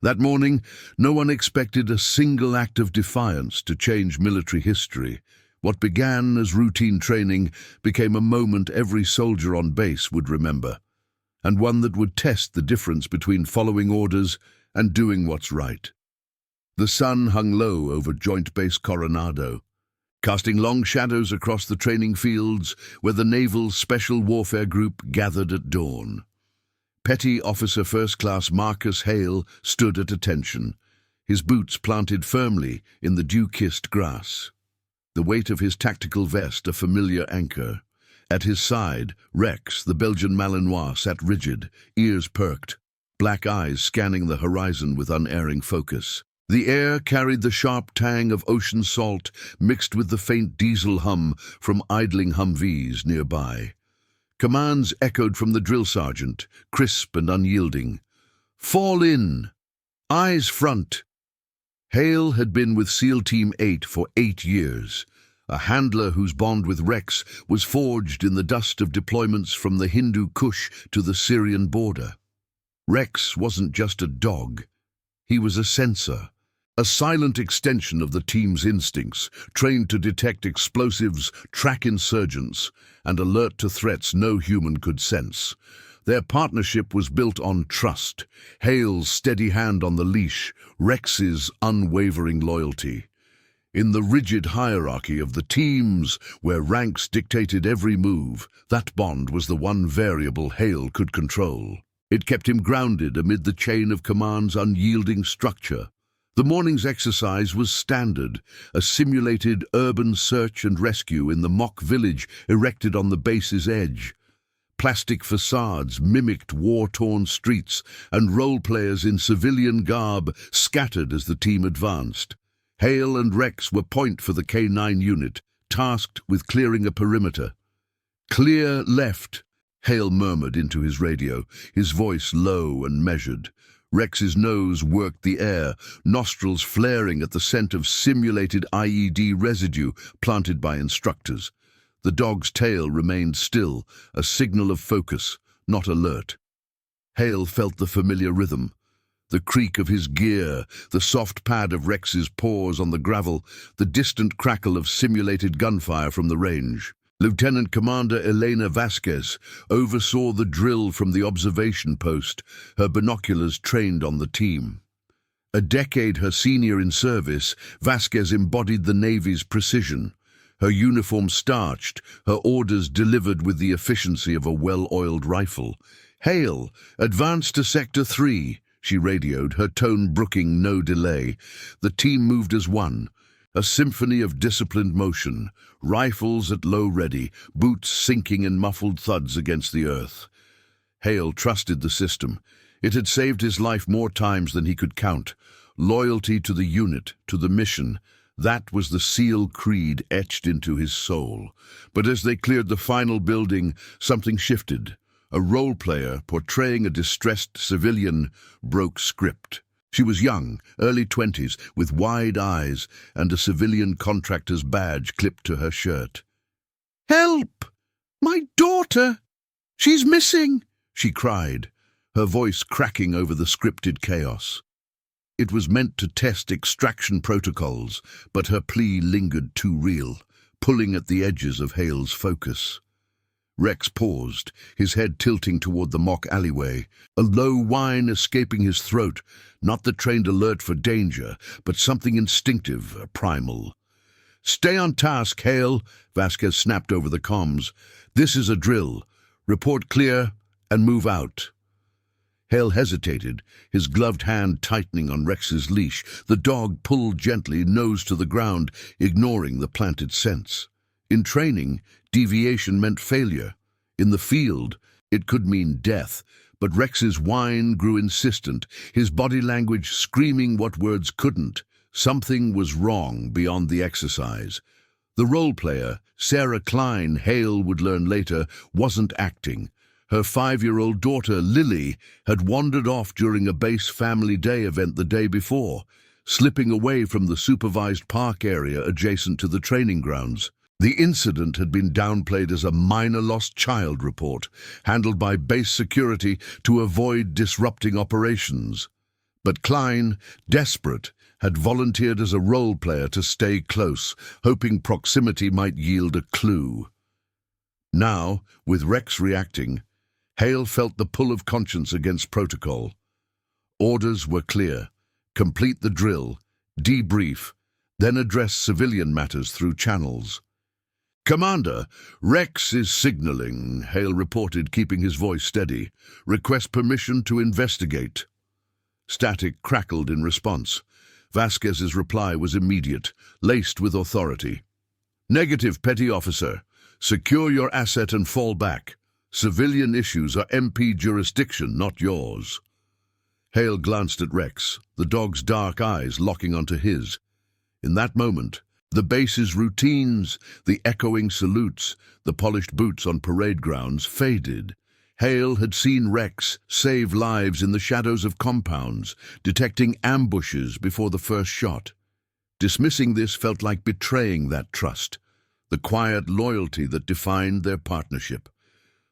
That morning, no one expected a single act of defiance to change military history. What began as routine training became a moment every soldier on base would remember, and one that would test the difference between following orders and doing what's right. The sun hung low over Joint Base Coronado, casting long shadows across the training fields where the Naval Special Warfare Group gathered at dawn. Petty Officer First Class Marcus Hale stood at attention, his boots planted firmly in the dew-kissed grass. The weight of his tactical vest a familiar anchor. At his side, Rex, the Belgian Malinois, sat rigid, ears perked, black eyes scanning the horizon with unerring focus. The air carried the sharp tang of ocean salt mixed with the faint diesel hum from idling Humvees nearby. Commands echoed from the drill sergeant, crisp and unyielding. "Fall in! Eyes front!" Hale had been with SEAL Team 8 for 8 years, a handler whose bond with Rex was forged in the dust of deployments from the Hindu Kush to the Syrian border. Rex wasn't just a dog. He was a sensor, a silent extension of the team's instincts, trained to detect explosives, track insurgents, and alert to threats no human could sense. Their partnership was built on trust, Hale's steady hand on the leash, Rex's unwavering loyalty. In the rigid hierarchy of the teams, where ranks dictated every move, that bond was the one variable Hale could control. It kept him grounded amid the chain of command's unyielding structure. The morning's exercise was standard, a simulated urban search and rescue in the mock village erected on the base's edge. Plastic facades mimicked war-torn streets, and role-players in civilian garb scattered as the team advanced. Hale and Rex were point for the K-9 unit, tasked with clearing a perimeter. "Clear left," Hale murmured into his radio, his voice low and measured. Rex's nose worked the air, nostrils flaring at the scent of simulated IED residue planted by instructors. The dog's tail remained still, a signal of focus, not alert. Hale felt the familiar rhythm. The creak of his gear, the soft pad of Rex's paws on the gravel, the distant crackle of simulated gunfire from the range. Lieutenant Commander Elena Vasquez oversaw the drill from the observation post, her binoculars trained on the team. A decade her senior in service, Vasquez embodied the Navy's precision. Her uniform starched, her orders delivered with the efficiency of a well-oiled rifle. "Hale, advance to Sector 3, she radioed, her tone brooking no delay. The team moved as one. A symphony of disciplined motion, rifles at low ready, boots sinking in muffled thuds against the earth. Hale trusted the system. It had saved his life more times than he could count. Loyalty to the unit, to the mission, that was the SEAL creed etched into his soul. But as they cleared the final building, something shifted. A role player, portraying a distressed civilian, broke script. She was young, early 20s, with wide eyes and a civilian contractor's badge clipped to her shirt. "Help! My daughter! She's missing!" she cried, her voice cracking over the scripted chaos. It was meant to test extraction protocols, but her plea lingered too real, pulling at the edges of Hale's focus. Rex paused, his head tilting toward the mock alleyway, a low whine escaping his throat, not the trained alert for danger, but something instinctive, primal. "Stay on task, Hale," Vasquez snapped over the comms. "This is a drill. Report clear and move out." Hale hesitated, his gloved hand tightening on Rex's leash. The dog pulled gently, nose to the ground, ignoring the planted scents. In training, deviation meant failure. In the field, it could mean death. But Rex's whine grew insistent, his body language screaming what words couldn't. Something was wrong beyond the exercise. The role player, Sarah Klein, Hale would learn later, wasn't acting. Her 5-year-old daughter, Lily, had wandered off during a base family day event the day before, slipping away from the supervised park area adjacent to the training grounds. The incident had been downplayed as a minor lost child report, handled by base security to avoid disrupting operations. But Klein, desperate, had volunteered as a role player to stay close, hoping proximity might yield a clue. Now, with Rex reacting, Hale felt the pull of conscience against protocol. Orders were clear: complete the drill, debrief, then address civilian matters through channels. "Commander, Rex is signaling," Hale reported, keeping his voice steady. "Request permission to investigate." Static crackled in response. Vasquez's reply was immediate, laced with authority. "Negative, Petty Officer. Secure your asset and fall back. Civilian issues are MP jurisdiction, not yours." Hale glanced at Rex, the dog's dark eyes locking onto his. In that moment, the base's routines, the echoing salutes, the polished boots on parade grounds faded. Hale had seen Rex save lives in the shadows of compounds, detecting ambushes before the first shot. Dismissing this felt like betraying that trust, the quiet loyalty that defined their partnership.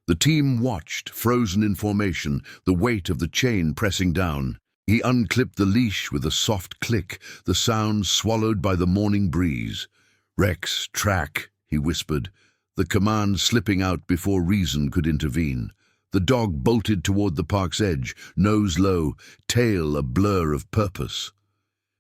The team watched, frozen in formation, the weight of the chain pressing down. He unclipped the leash with a soft click, the sound swallowed by the morning breeze. "Rex, track," he whispered, the command slipping out before reason could intervene. The dog bolted toward the park's edge, nose low, tail a blur of purpose.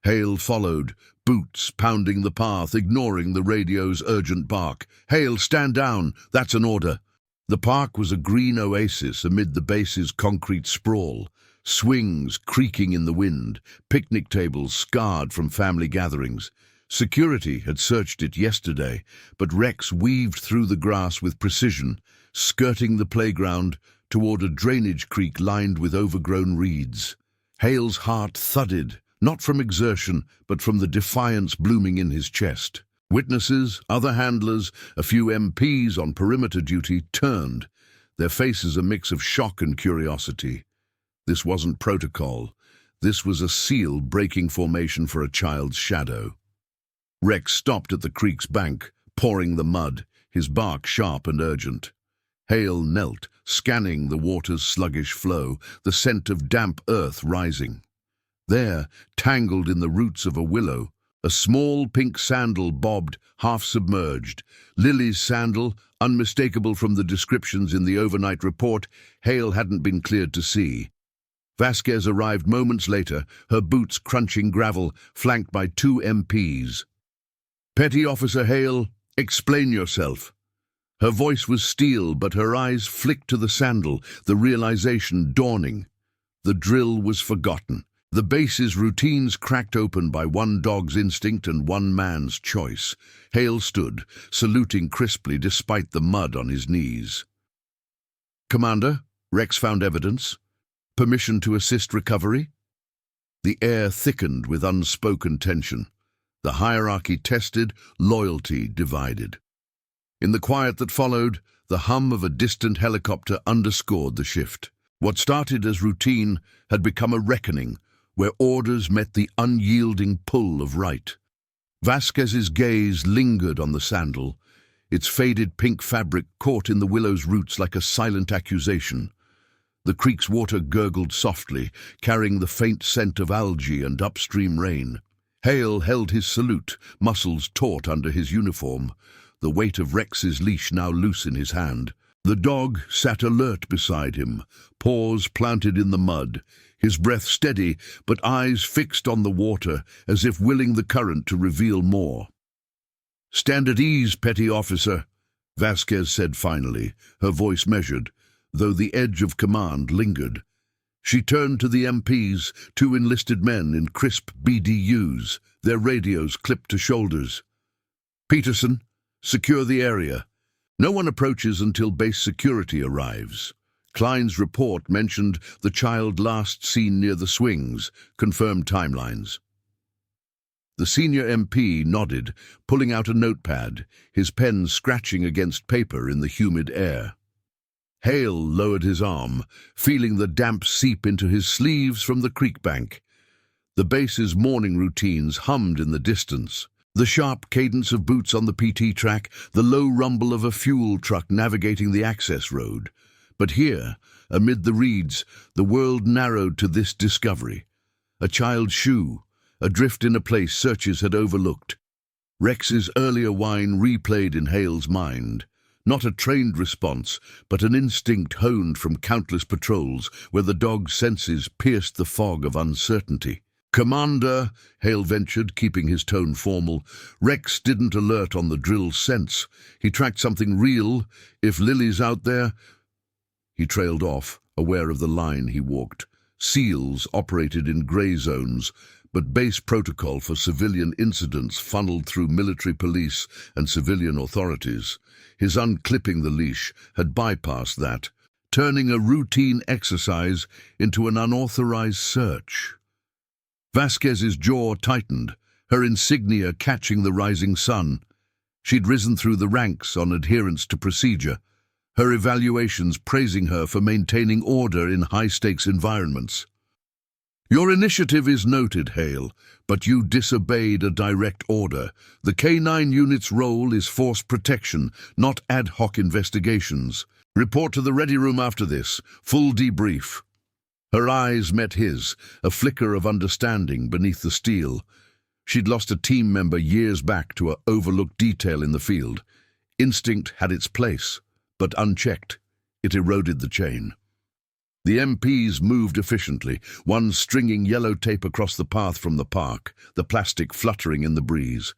Hale followed, boots pounding the path, ignoring the radio's urgent bark. "Hale, stand down! That's an order!" The park was a green oasis amid the base's concrete sprawl. Swings creaking in the wind, picnic tables scarred from family gatherings. Security had searched it yesterday, but Rex weaved through the grass with precision, skirting the playground toward a drainage creek lined with overgrown reeds. Hale's heart thudded, not from exertion, but from the defiance blooming in his chest. Witnesses, other handlers, a few MPs on perimeter duty turned, their faces a mix of shock and curiosity. This wasn't protocol. This was a seal breaking formation for a child's shadow. Rex stopped at the creek's bank, pouring the mud, his bark sharp and urgent. Hale knelt, scanning the water's sluggish flow, the scent of damp earth rising. There, tangled in the roots of a willow, a small pink sandal bobbed, half submerged. Lily's sandal, unmistakable from the descriptions in the overnight report, Hale hadn't been cleared to see. Vasquez arrived moments later, her boots crunching gravel, flanked by 2 MPs. "Petty Officer Hale, explain yourself." Her voice was steel, but her eyes flicked to the sandal, the realization dawning. The drill was forgotten. The base's routines cracked open by one dog's instinct and one man's choice. Hale stood, saluting crisply despite the mud on his knees. "Commander, Rex found evidence. Permission to assist recovery?" The air thickened with unspoken tension. The hierarchy tested, loyalty divided. In the quiet that followed, the hum of a distant helicopter underscored the shift. What started as routine had become a reckoning, where orders met the unyielding pull of right. Vasquez's gaze lingered on the sandal, its faded pink fabric caught in the willow's roots like a silent accusation. The creek's water gurgled softly, carrying the faint scent of algae and upstream rain. Hale held his salute, muscles taut under his uniform, the weight of Rex's leash now loose in his hand. The dog sat alert beside him, paws planted in the mud, his breath steady but eyes fixed on the water as if willing the current to reveal more. "Stand at ease, Petty Officer," Vasquez said finally, her voice measured, though the edge of command lingered. She turned to the MPs, 2 enlisted men in crisp BDUs, their radios clipped to shoulders. "Peterson, secure the area. No one approaches until base security arrives." Klein's report mentioned the child last seen near the swings, confirmed timelines. The senior MP nodded, pulling out a notepad, his pen scratching against paper in the humid air. Hale lowered his arm, feeling the damp seep into his sleeves from the creek bank. The base's morning routines hummed in the distance. The sharp cadence of boots on the PT track, the low rumble of a fuel truck navigating the access road. But here, amid the reeds, the world narrowed to this discovery. A child's shoe, adrift in a place searchers had overlooked. Rex's earlier whine replayed in Hale's mind. Not a trained response, but an instinct honed from countless patrols where the dog's senses pierced the fog of uncertainty. "Commander," Hale ventured, keeping his tone formal. "Rex didn't alert on the drill's sense. He tracked something real. If Lily's out there—" He trailed off, aware of the line he walked. SEALs operated in grey zones, but base protocol for civilian incidents funneled through military police and civilian authorities. His unclipping the leash had bypassed that, turning a routine exercise into an unauthorized search. Vasquez's jaw tightened, her insignia catching the rising sun. She'd risen through the ranks on adherence to procedure, her evaluations praising her for maintaining order in high-stakes environments. "Your initiative is noted, Hale, but you disobeyed a direct order. The K9 unit's role is force protection, not ad hoc investigations. Report to the ready room after this. Full debrief." Her eyes met his, a flicker of understanding beneath the steel. She'd lost a team member years back to an overlooked detail in the field. Instinct had its place, but unchecked, it eroded the chain. The MPs moved efficiently, one stringing yellow tape across the path from the park, the plastic fluttering in the breeze.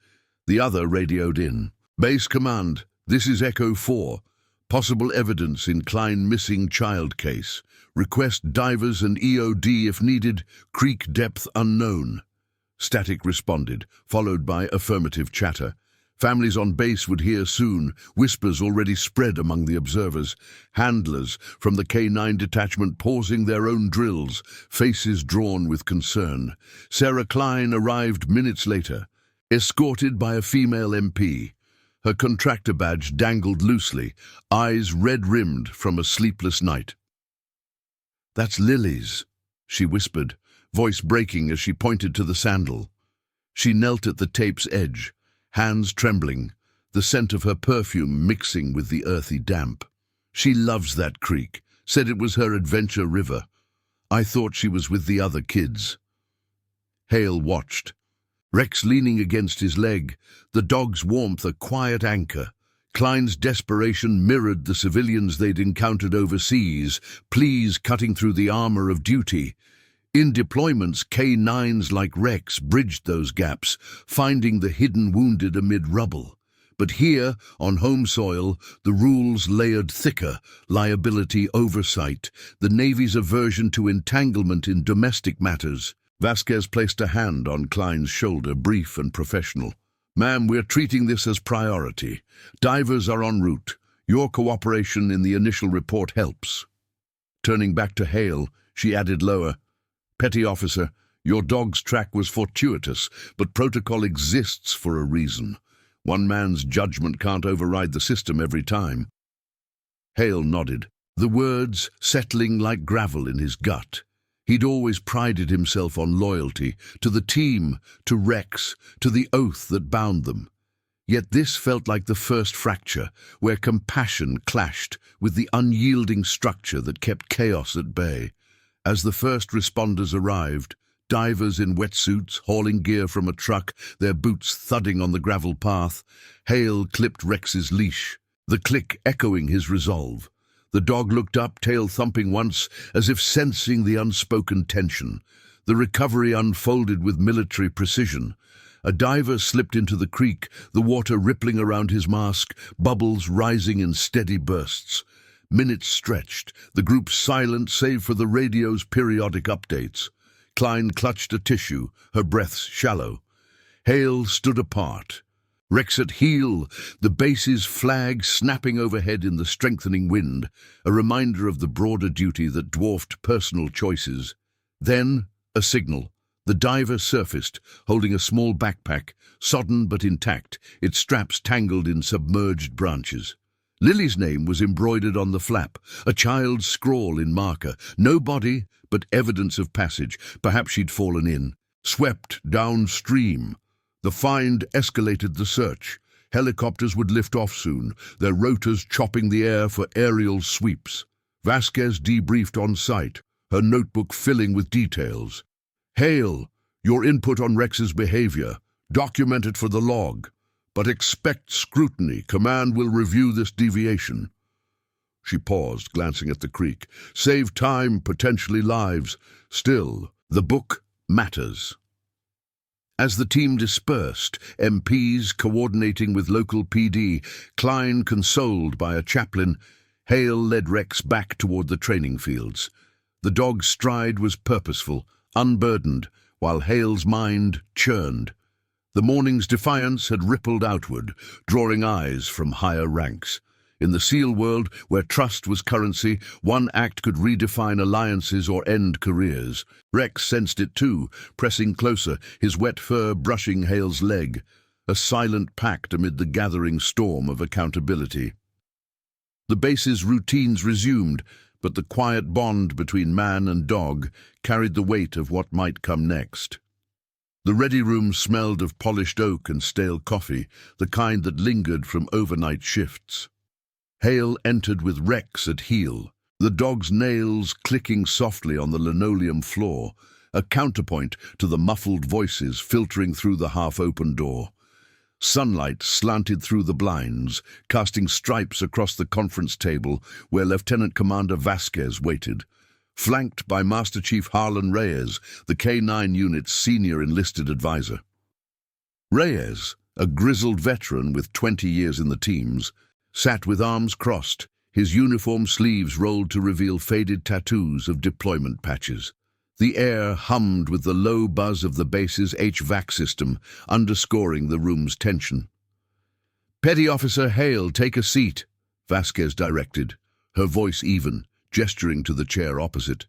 The other radioed in. "Base Command, this is Echo 4. Possible evidence in Klein missing child case. Request divers and EOD if needed. Creek depth unknown." Static responded, followed by affirmative chatter. Families on base would hear soon, whispers already spread among the observers. Handlers from the K9 detachment pausing their own drills, faces drawn with concern. Sarah Klein arrived minutes later, escorted by a female MP. Her contractor badge dangled loosely, eyes red-rimmed from a sleepless night. "That's Lily's," she whispered, voice breaking as she pointed to the sandal. She knelt at the tape's edge, hands trembling, the scent of her perfume mixing with the earthy damp. "She loves that creek, said it was her adventure river. I thought she was with the other kids." Hale watched, Rex leaning against his leg, the dog's warmth a quiet anchor. Klein's desperation mirrored the civilians they'd encountered overseas, pleas cutting through the armor of duty. In deployments, K9s like Rex bridged those gaps, finding the hidden wounded amid rubble. But here, on home soil, the rules layered thicker: liability, oversight, the Navy's aversion to entanglement in domestic matters. Vasquez placed a hand on Klein's shoulder, brief and professional. "Ma'am, we're treating this as priority. Divers are en route. Your cooperation in the initial report helps." Turning back to Hale, she added lower, "Petty officer, your dog's track was fortuitous, but protocol exists for a reason. One man's judgment can't override the system every time." Hale nodded, the words settling like gravel in his gut. He'd always prided himself on loyalty, to the team, to Rex, to the oath that bound them. Yet this felt like the first fracture, where compassion clashed with the unyielding structure that kept chaos at bay. As the first responders arrived, divers in wetsuits hauling gear from a truck, their boots thudding on the gravel path, Hale clipped Rex's leash, the click echoing his resolve. The dog looked up, tail thumping once, as if sensing the unspoken tension. The recovery unfolded with military precision. A diver slipped into the creek, the water rippling around his mask, bubbles rising in steady bursts. Minutes stretched, the group silent save for the radio's periodic updates. Klein clutched a tissue, her breaths shallow. Hale stood apart. Rex at heel, the base's flag snapping overhead in the strengthening wind, a reminder of the broader duty that dwarfed personal choices. Then, a signal. The diver surfaced, holding a small backpack, sodden but intact, its straps tangled in submerged branches. Lily's name was embroidered on the flap, a child's scrawl in marker. No body, but evidence of passage. Perhaps she'd fallen in, swept downstream. The find escalated the search. Helicopters would lift off soon, their rotors chopping the air for aerial sweeps. Vasquez debriefed on site, her notebook filling with details. Hale, your input on Rex's behavior. Document it for the log. But expect scrutiny. Command will review this deviation. She paused, glancing at the creek. Save time, potentially lives. Still, the book matters. As the team dispersed, MPs coordinating with local PD, Klein consoled by a chaplain, Hale led Rex back toward the training fields. The dog's stride was purposeful, unburdened, while Hale's mind churned. The morning's defiance had rippled outward, drawing eyes from higher ranks. In the SEAL world, where trust was currency, one act could redefine alliances or end careers. Rex sensed it too, pressing closer, his wet fur brushing Hale's leg. A silent pact amid the gathering storm of accountability. The base's routines resumed, but the quiet bond between man and dog carried the weight of what might come next. The ready room smelled of polished oak and stale coffee, the kind that lingered from overnight shifts. Hale entered with Rex at heel, the dog's nails clicking softly on the linoleum floor, a counterpoint to the muffled voices filtering through the half-open door. Sunlight slanted through the blinds, casting stripes across the conference table where Lieutenant Commander Vasquez waited. Flanked by Master Chief Harlan Reyes, the K-9 unit's senior enlisted advisor. Reyes, a grizzled veteran with 20 years in the teams, sat with arms crossed, his uniform sleeves rolled to reveal faded tattoos of deployment patches. The air hummed with the low buzz of the base's HVAC system, underscoring the room's tension. "Petty Officer Hale, take a seat," Vasquez directed, her voice even, gesturing to the chair opposite.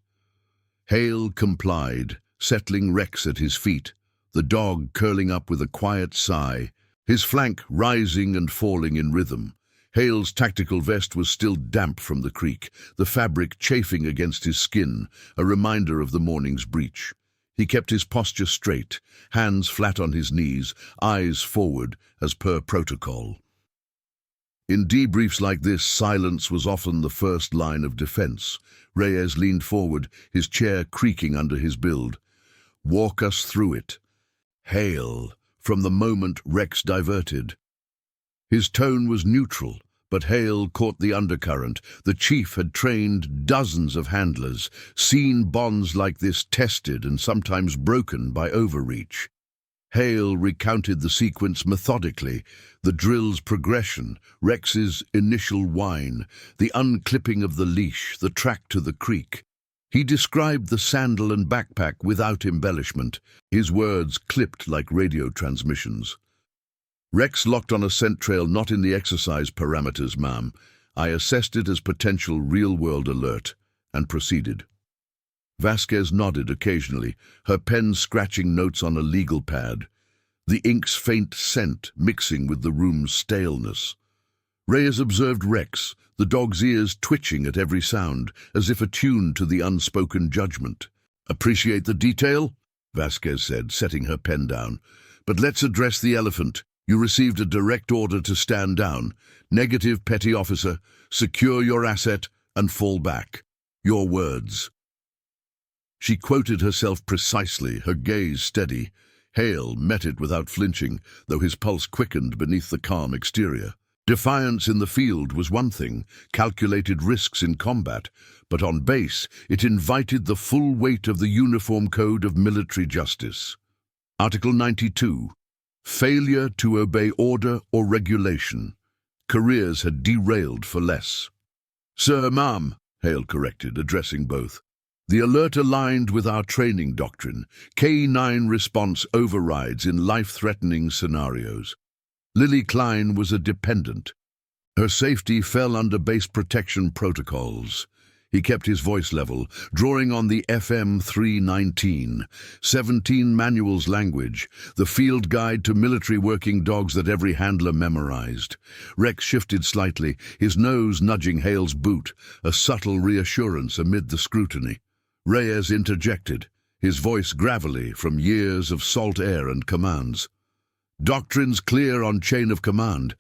Hale complied, settling Rex at his feet, the dog curling up with a quiet sigh, his flank rising and falling in rhythm. Hale's tactical vest was still damp from the creek, the fabric chafing against his skin, a reminder of the morning's breach. He kept his posture straight, hands flat on his knees, eyes forward, as per protocol. In debriefs like this, silence was often the first line of defense. Reyes leaned forward, his chair creaking under his build. "Walk us through it." Hale, from the moment Rex diverted. His tone was neutral, but Hale caught the undercurrent. The chief had trained dozens of handlers, seen bonds like this tested and sometimes broken by overreach. Hale recounted the sequence methodically, the drill's progression, Rex's initial whine, the unclipping of the leash, the track to the creek. He described the sandal and backpack without embellishment, his words clipped like radio transmissions. "Rex locked on a scent trail not in the exercise parameters, ma'am. I assessed it as potential real-world alert," and proceeded. Vasquez nodded occasionally, her pen scratching notes on a legal pad, the ink's faint scent mixing with the room's staleness. Reyes observed Rex, the dog's ears twitching at every sound, as if attuned to the unspoken judgment. "Appreciate the detail?" Vasquez said, setting her pen down. "But let's address the elephant. You received a direct order to stand down. Negative, petty officer. Secure your asset and fall back. Your words." She quoted herself precisely, her gaze steady. Hale met it without flinching, though his pulse quickened beneath the calm exterior. Defiance in the field was one thing, calculated risks in combat, but on base it invited the full weight of the Uniform Code of Military Justice. Article 92. Failure to obey order or regulation. Careers had derailed for less. "Sir, ma'am," Hale corrected, addressing both. "The alert aligned with our training doctrine. K-9 response overrides in life-threatening scenarios. Lily Klein was a dependent. Her safety fell under base protection protocols." He kept his voice level, drawing on the FM 319, 17 manuals language, the field guide to military working dogs that every handler memorized. Rex shifted slightly, his nose nudging Hale's boot, a subtle reassurance amid the scrutiny. Reyes interjected, his voice gravelly from years of salt air and commands. "Doctrine's clear on chain of command.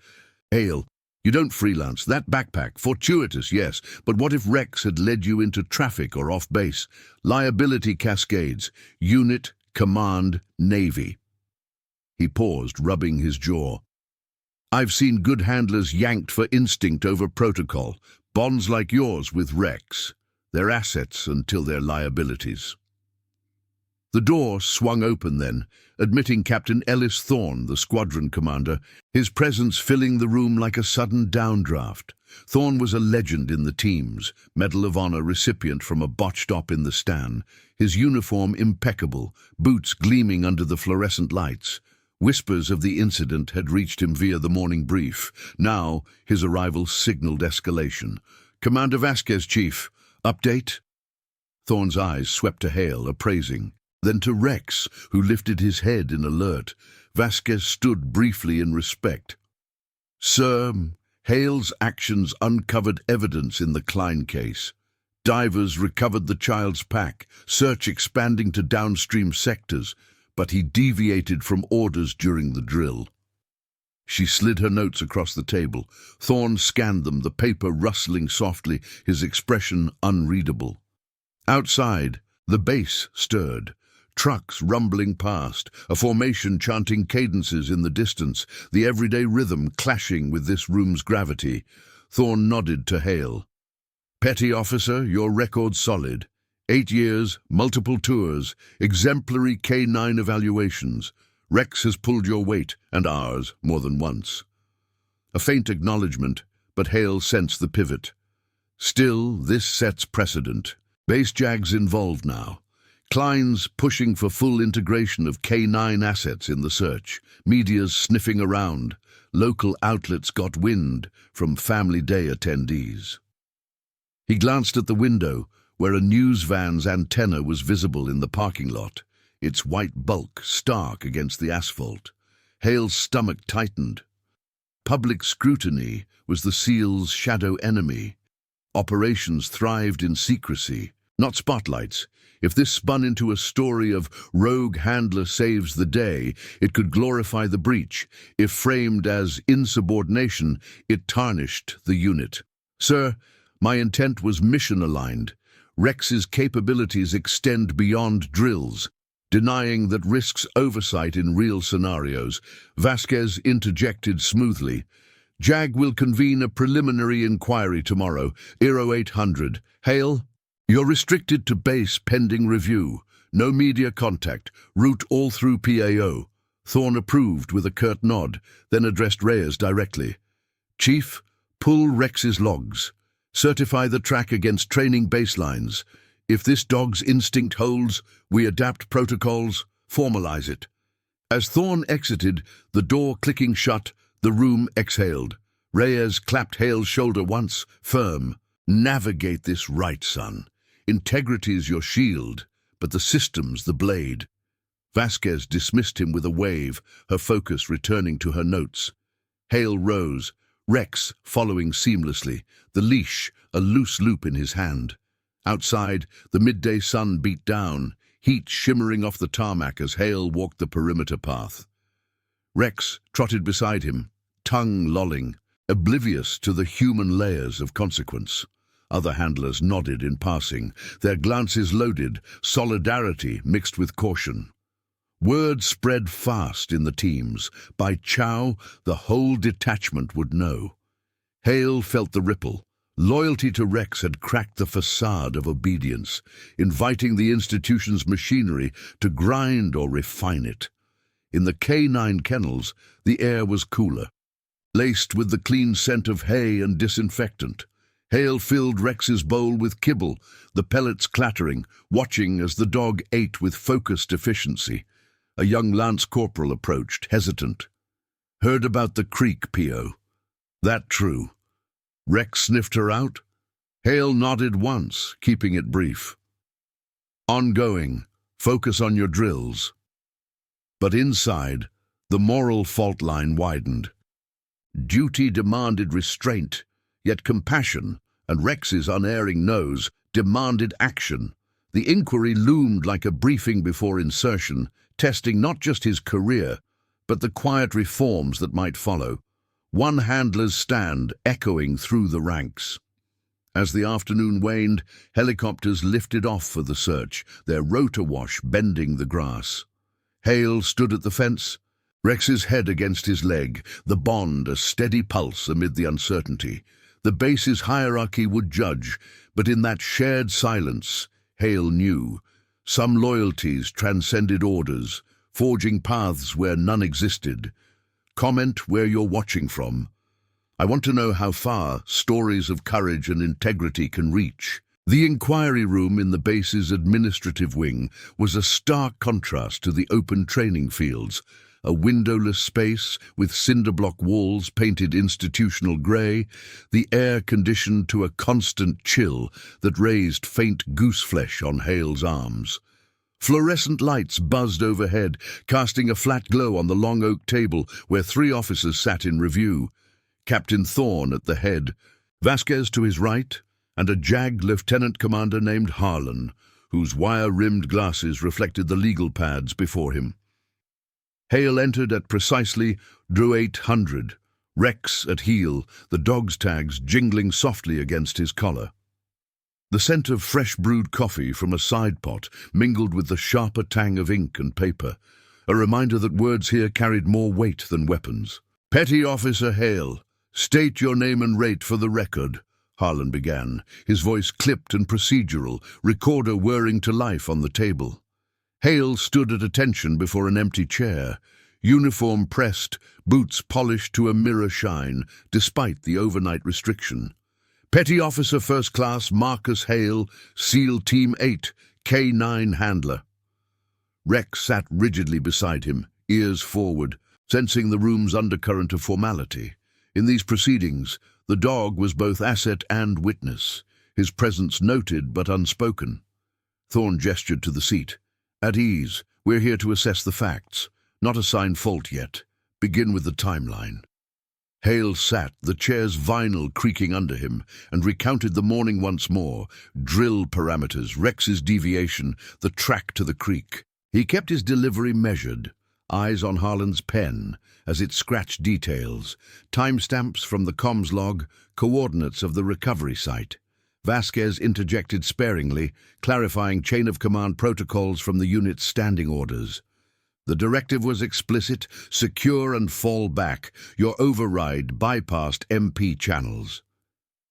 Hale, you don't freelance. That backpack, fortuitous, yes, but what if Rex had led you into traffic or off base? Liability cascades. Unit Command, Navy. He paused, rubbing his jaw. I've seen good handlers yanked for instinct over protocol. Bonds like yours with Rex. They're assets until they're liabilities. The door swung open then, admitting Captain Ellis Thorne, the squadron commander, his presence filling the room like a sudden downdraft. Thorne was a legend in the teams, Medal of Honor recipient from a botched op in the stand, his uniform impeccable, boots gleaming under the fluorescent lights. Whispers of the incident had reached him via the morning brief. Now, his arrival signaled escalation. Commander Vasquez, Chief. Update? Thorne's eyes swept to Hale, appraising. Then to Rex, who lifted his head in alert. Vasquez stood briefly in respect. Sir, Hale's actions uncovered evidence in the Klein case. Divers recovered the child's pack, search expanding to downstream sectors, but he deviated from orders during the drill. She slid her notes across the table. Thorne scanned them, the paper rustling softly, his expression unreadable. Outside, the base stirred. Trucks rumbling past, a formation chanting cadences in the distance, the everyday rhythm clashing with this room's gravity. Thorne nodded to Hale. Petty officer, your record's solid. 8 years, multiple tours, exemplary K9 evaluations. Rex has pulled your weight, and ours, more than once. A faint acknowledgement, but Hale sensed the pivot. Still, this sets precedent. Base JAG's involved now. Klein's pushing for full integration of K9 assets in the search. Media's sniffing around. Local outlets got wind from Family Day attendees. He glanced at the window, where a news van's antenna was visible in the parking lot, its white bulk stark against the asphalt. Hale's stomach tightened. Public scrutiny was the SEAL's shadow enemy. Operations thrived in secrecy, not spotlights. If this spun into a story of rogue handler saves the day, it could glorify the breach. If framed as insubordination, it tarnished the unit. Sir, my intent was mission-aligned. Rex's capabilities extend beyond drills. Denying that risks oversight in real scenarios, Vasquez interjected smoothly. JAG will convene a preliminary inquiry tomorrow, Aero 800. Hale? You're restricted to base pending review. No media contact. Route all through PAO. Thorne approved with a curt nod, then addressed Reyes directly. Chief, pull Rex's logs. Certify the track against training baselines. If this dog's instinct holds, we adapt protocols, formalize it. As Thorne exited, the door clicking shut, the room exhaled. Reyes clapped Hale's shoulder once, firm. Navigate this right, son. Integrity's your shield, but the system's the blade. Vasquez dismissed him with a wave, her focus returning to her notes. Hale rose, Rex following seamlessly, the leash a loose loop in his hand. Outside, the midday sun beat down, heat shimmering off the tarmac as Hale walked the perimeter path. Rex trotted beside him, tongue lolling, oblivious to the human layers of consequence. Other handlers nodded in passing, their glances loaded, solidarity mixed with caution. Word spread fast in the teams. By Chow, the whole detachment would know. Hale felt the ripple. Loyalty to Rex had cracked the facade of obedience, inviting the institution's machinery to grind or refine it. In the K9 kennels, the air was cooler, laced with the clean scent of hay and disinfectant. Hale filled Rex's bowl with kibble, the pellets clattering, watching as the dog ate with focused efficiency. A young lance corporal approached, hesitant. Heard about the creek, P.O. That true? Rex sniffed her out. Hale nodded once, keeping it brief. Ongoing. Focus on your drills. But inside, the moral fault line widened. Duty demanded restraint, yet compassion, and Rex's unerring nose, demanded action. The inquiry loomed like a briefing before insertion, testing not just his career, but the quiet reforms that might follow. One handler's stand echoing through the ranks. As the afternoon waned, helicopters lifted off for the search, their rotor wash bending the grass. Hale stood at the fence, Rex's head against his leg, the bond a steady pulse amid the uncertainty. The base's hierarchy would judge, but in that shared silence, Hale knew. Some loyalties transcended orders, forging paths where none existed. Comment where you're watching from. I want to know how far stories of courage and integrity can reach. The inquiry room in the base's administrative wing was a stark contrast to the open training fields, a windowless space with cinder-block walls painted institutional grey, the air conditioned to a constant chill that raised faint gooseflesh on Hale's arms. Fluorescent lights buzzed overhead, casting a flat glow on the long oak table where 3 officers sat in review. Captain Thorne at the head, Vasquez to his right, and a JAG lieutenant commander named Harlan, whose wire-rimmed glasses reflected the legal pads before him. Hale entered at precisely Drew 800, Rex at heel, the dog's tags jingling softly against his collar. The scent of fresh brewed coffee from a side pot mingled with the sharper tang of ink and paper, a reminder that words here carried more weight than weapons. "Petty Officer Hale, state your name and rate for the record," Harlan began, his voice clipped and procedural, recorder whirring to life on the table. Hale stood at attention before an empty chair, uniform pressed, boots polished to a mirror shine, despite the overnight restriction. "Petty Officer First Class Marcus Hale, SEAL Team 8, K9 Handler." Rex sat rigidly beside him, ears forward, sensing the room's undercurrent of formality. In these proceedings, the dog was both asset and witness, his presence noted but unspoken. Thorne gestured to the seat. "At ease, we're here to assess the facts, not assign fault yet. Begin with the timeline." Hale sat, the chair's vinyl creaking under him, and recounted the morning once more, drill parameters, Rex's deviation, the track to the creek. He kept his delivery measured, eyes on Harlan's pen as it scratched details, timestamps from the comms log, coordinates of the recovery site. Vasquez interjected sparingly, clarifying chain-of-command protocols from the unit's standing orders. The directive was explicit: secure and fall back. Your override bypassed MP channels.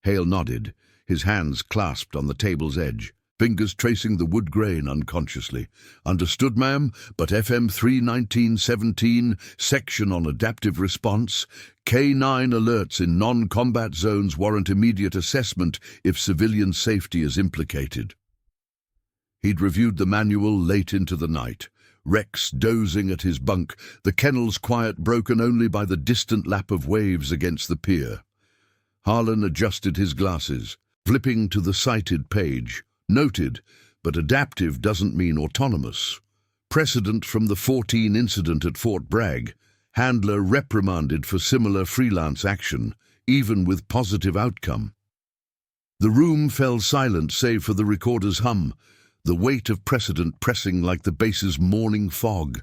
Hale nodded, his hands clasped on the table's edge, fingers tracing the wood grain unconsciously. "Understood, ma'am, but FM 31917, section on adaptive response. K9 alerts in non-combat zones warrant immediate assessment if civilian safety is implicated." He'd reviewed the manual late into the night, Rex dozing at his bunk, the kennel's quiet broken only by the distant lap of waves against the pier. Harlan adjusted his glasses, flipping to the cited page. Noted, but adaptive doesn't mean autonomous. Precedent from the 14 incident at Fort Bragg. Handler reprimanded for similar freelance action, even with positive outcome. The room fell silent save for the recorder's hum, the weight of precedent pressing like the base's morning fog.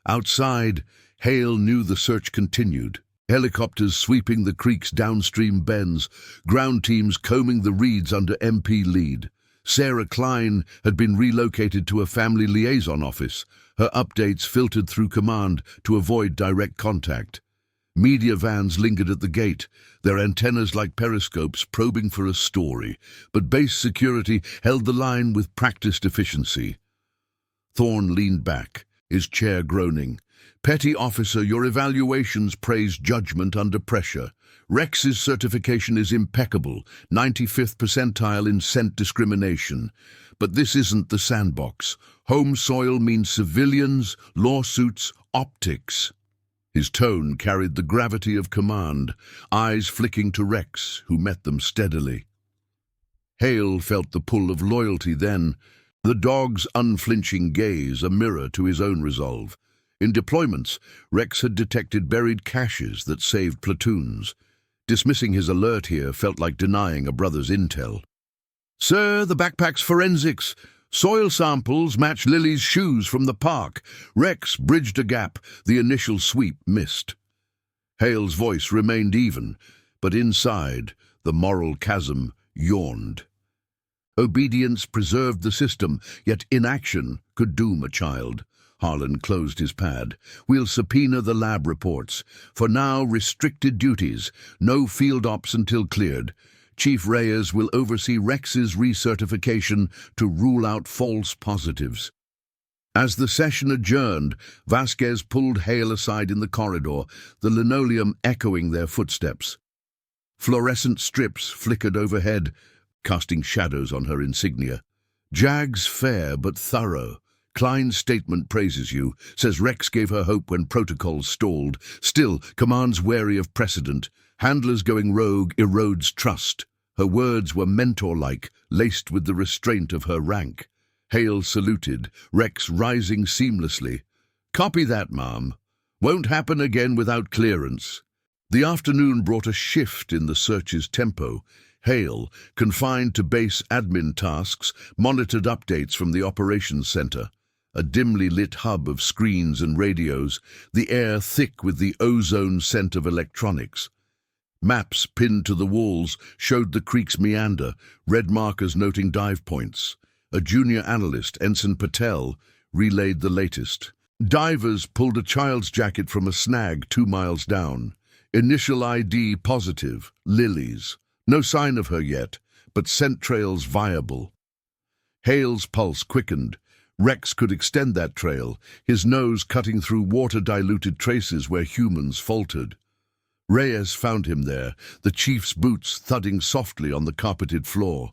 Outside, Hale knew the search continued. Helicopters sweeping the creek's downstream bends, ground teams combing the reeds under MP lead. Sarah Klein had been relocated to a family liaison office, her updates filtered through command to avoid direct contact. Media vans lingered at the gate, their antennas like periscopes probing for a story, but base security held the line with practiced efficiency. Thorne leaned back, his chair groaning. "Petty Officer, your evaluations praise judgment under pressure. Rex's certification is impeccable, 95th percentile in scent discrimination. But this isn't the sandbox. Home soil means civilians, lawsuits, optics." His tone carried the gravity of command, eyes flicking to Rex, who met them steadily. Hale felt the pull of loyalty then, the dog's unflinching gaze a mirror to his own resolve. In deployments, Rex had detected buried caches that saved platoons. Dismissing his alert here felt like denying a brother's intel. "Sir, the backpack's forensics. Soil samples match Lily's shoes from the park." Rex bridged a gap, the initial sweep missed. Hale's voice remained even, but inside, The moral chasm yawned. Obedience preserved the system, yet inaction could doom a child. Harlan closed his pad. We'll subpoena the lab reports. For now, restricted duties. No field ops until cleared. Chief Reyes will oversee Rex's recertification to rule out false positives. As the session adjourned, Vasquez pulled Hale aside in the corridor, the linoleum echoing their footsteps. Fluorescent strips flickered overhead, casting shadows on her insignia. Jag's fair but thorough. Klein's statement praises you, says Rex gave her hope when protocols stalled. Still, command's wary of precedent. Handlers going rogue erodes trust. Her words were mentor-like, laced with the restraint of her rank. Hale saluted, Rex rising seamlessly. Copy that, ma'am. Won't happen again without clearance. The afternoon brought a shift in the search's tempo. Hale, confined to base admin tasks, monitored updates from the operations center. A dimly lit hub of screens and radios, the air thick with the ozone scent of electronics. Maps pinned to the walls showed the creek's meander, red markers noting dive points. A junior analyst, Ensign Patel, relayed the latest. Divers pulled a child's jacket from a snag 2 miles down. Initial ID positive, Lily's. No sign of her yet, but scent trails viable. Hale's pulse quickened. Rex could extend that trail, his nose cutting through water-diluted traces where humans faltered. Reyes found him there, the chief's boots thudding softly on the carpeted floor.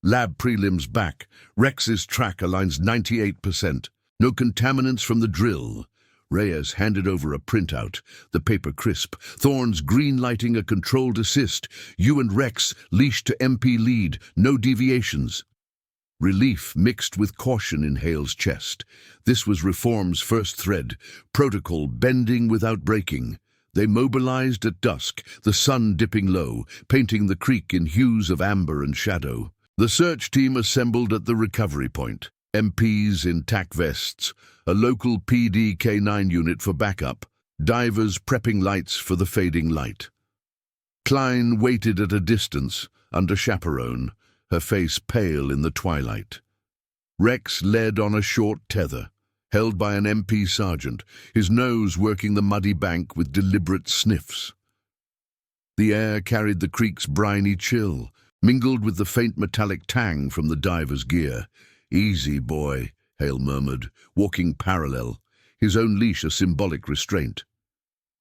Lab prelims back. Rex's track aligns 98%. No contaminants from the drill. Reyes handed over a printout, the paper crisp. Thorne's green-lighting a controlled assist. You and Rex leashed to MP lead. No deviations. Relief mixed with caution in Hale's chest. This was reform's first thread, protocol bending without breaking. They mobilized at dusk, the sun dipping low, painting the creek in hues of amber and shadow. The search team assembled at the recovery point. MPs in tack vests, a local PD K9 unit for backup, divers prepping lights for the fading light. Klein waited at a distance, under chaperone, her face pale in the twilight. Rex led on a short tether, held by an MP sergeant, his nose working the muddy bank with deliberate sniffs. The air carried the creek's briny chill, mingled with the faint metallic tang from the diver's gear. Easy, boy, Hale murmured, walking parallel, his own leash a symbolic restraint.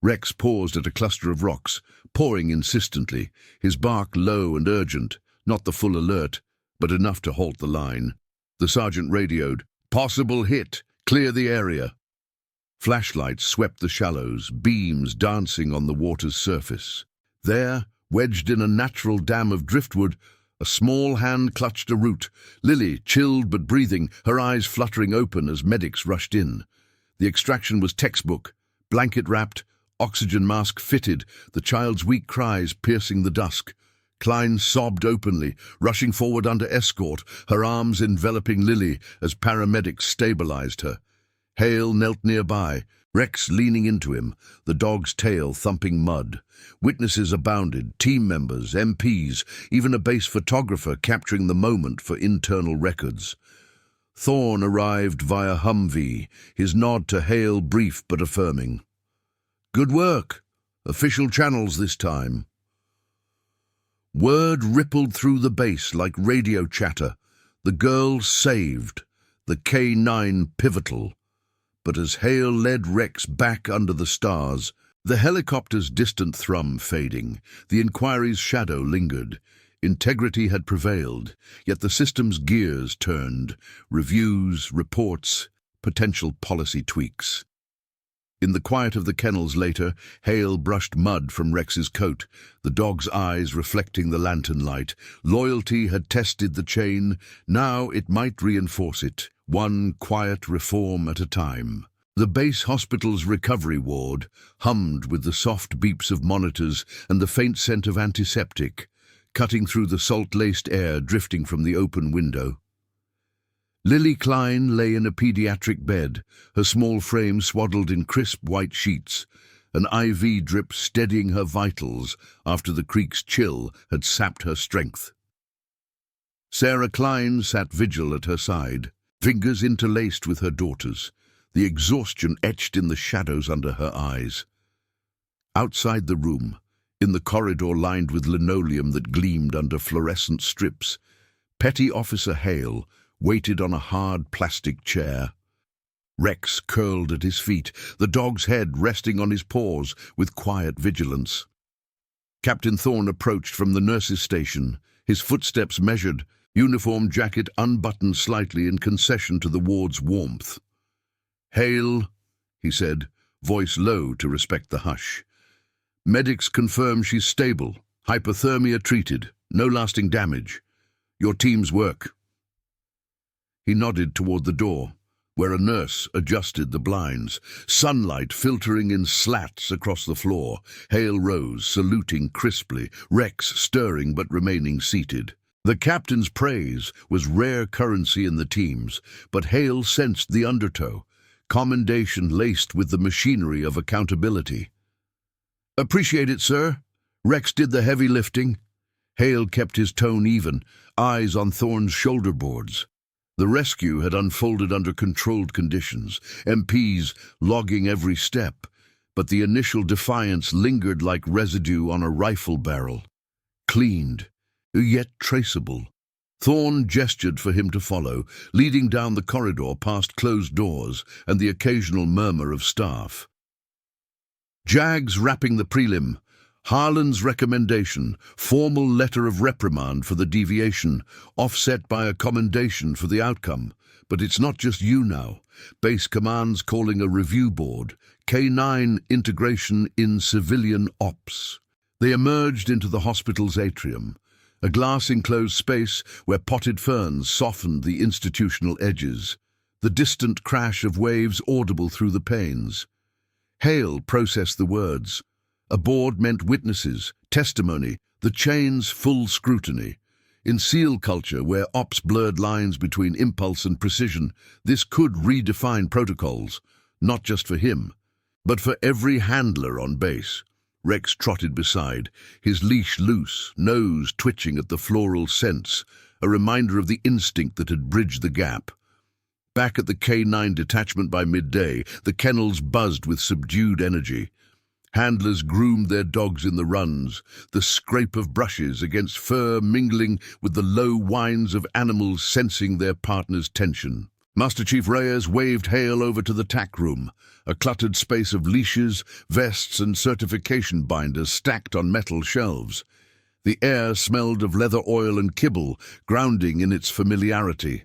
Rex paused at a cluster of rocks, pawing insistently, his bark low and urgent, not the full alert, but enough to halt the line. The sergeant radioed, "Possible hit, clear the area." Flashlights swept the shallows, beams dancing on the water's surface. There, wedged in a natural dam of driftwood, a small hand clutched a root. Lily, chilled but breathing, her eyes fluttering open as medics rushed in. The extraction was textbook, blanket-wrapped, oxygen mask fitted, the child's weak cries piercing the dusk. Klein sobbed openly, rushing forward under escort, her arms enveloping Lily as paramedics stabilized her. Hale knelt nearby, Rex leaning into him, the dog's tail thumping mud. Witnesses abounded, team members, MPs, even a base photographer capturing the moment for internal records. Thorne arrived via Humvee, his nod to Hale brief but affirming. "Good work. Official channels this time." Word rippled through the base like radio chatter. The girl saved, the K9 pivotal. But as Hale led Rex back under the stars, the helicopter's distant thrum fading, the inquiry's shadow lingered. Integrity had prevailed, yet the system's gears turned. Reviews, reports, potential policy tweaks. In the quiet of the kennels later, Hale brushed mud from Rex's coat, the dog's eyes reflecting the lantern light. Loyalty had tested the chain, now it might reinforce it, one quiet reform at a time. The base hospital's recovery ward hummed with the soft beeps of monitors and the faint scent of antiseptic, cutting through the salt-laced air drifting from the open window. Lily Klein lay in a pediatric bed, her small frame swaddled in crisp white sheets. an IV drip steadying her vitals after the creek's chill had sapped her strength. Sarah Klein sat vigil at her side, fingers interlaced with her daughter's, the exhaustion etched in the shadows under her eyes. Outside the room, in the corridor lined with linoleum that gleamed under fluorescent strips, Petty Officer Hale waited on a hard plastic chair. Rex curled at his feet, the dog's head resting on his paws with quiet vigilance. Captain Thorne approached from the nurse's station, his footsteps measured, uniform jacket unbuttoned slightly in concession to the ward's warmth. "Hale," he said, voice low to respect the hush. "Medics confirm she's stable, hypothermia treated, no lasting damage. Your team's work." He nodded toward the door, where a nurse adjusted the blinds. Sunlight filtering in slats across the floor. Hale rose, saluting crisply, Rex stirring but remaining seated. The captain's praise was rare currency in the teams, but Hale sensed the undertow, commendation laced with the machinery of accountability. "Appreciate it, sir. Rex did the heavy lifting." Hale kept his tone even, eyes on Thorne's shoulder boards. The rescue had unfolded under controlled conditions, MPs logging every step, but the initial defiance lingered like residue on a rifle barrel. Cleaned, yet traceable. Thorne gestured for him to follow, leading down the corridor past closed doors and the occasional murmur of staff. Jags wrapping the prelim, Harlan's recommendation, formal letter of reprimand for the deviation, offset by a commendation for the outcome. But it's not just you now. Base Command's calling a review board, K9 integration in civilian ops. They emerged into the hospital's atrium, a glass-enclosed space where potted ferns softened the institutional edges, the distant crash of waves audible through the panes. Hale processed the words. A board meant witnesses, testimony, the chain's full scrutiny. In SEAL culture, where ops blurred lines between impulse and precision, this could redefine protocols, not just for him, but for every handler on base. Rex trotted beside, his leash loose, nose twitching at the floral scents, a reminder of the instinct that had bridged the gap. Back at the K9 detachment by midday, the kennels buzzed with subdued energy. Handlers groomed their dogs in the runs, the scrape of brushes against fur mingling with the low whines of animals sensing their partner's tension. Master Chief Reyes waved Hale over to the tack room, a cluttered space of leashes, vests and certification binders stacked on metal shelves. The air smelled of leather oil and kibble, grounding in its familiarity.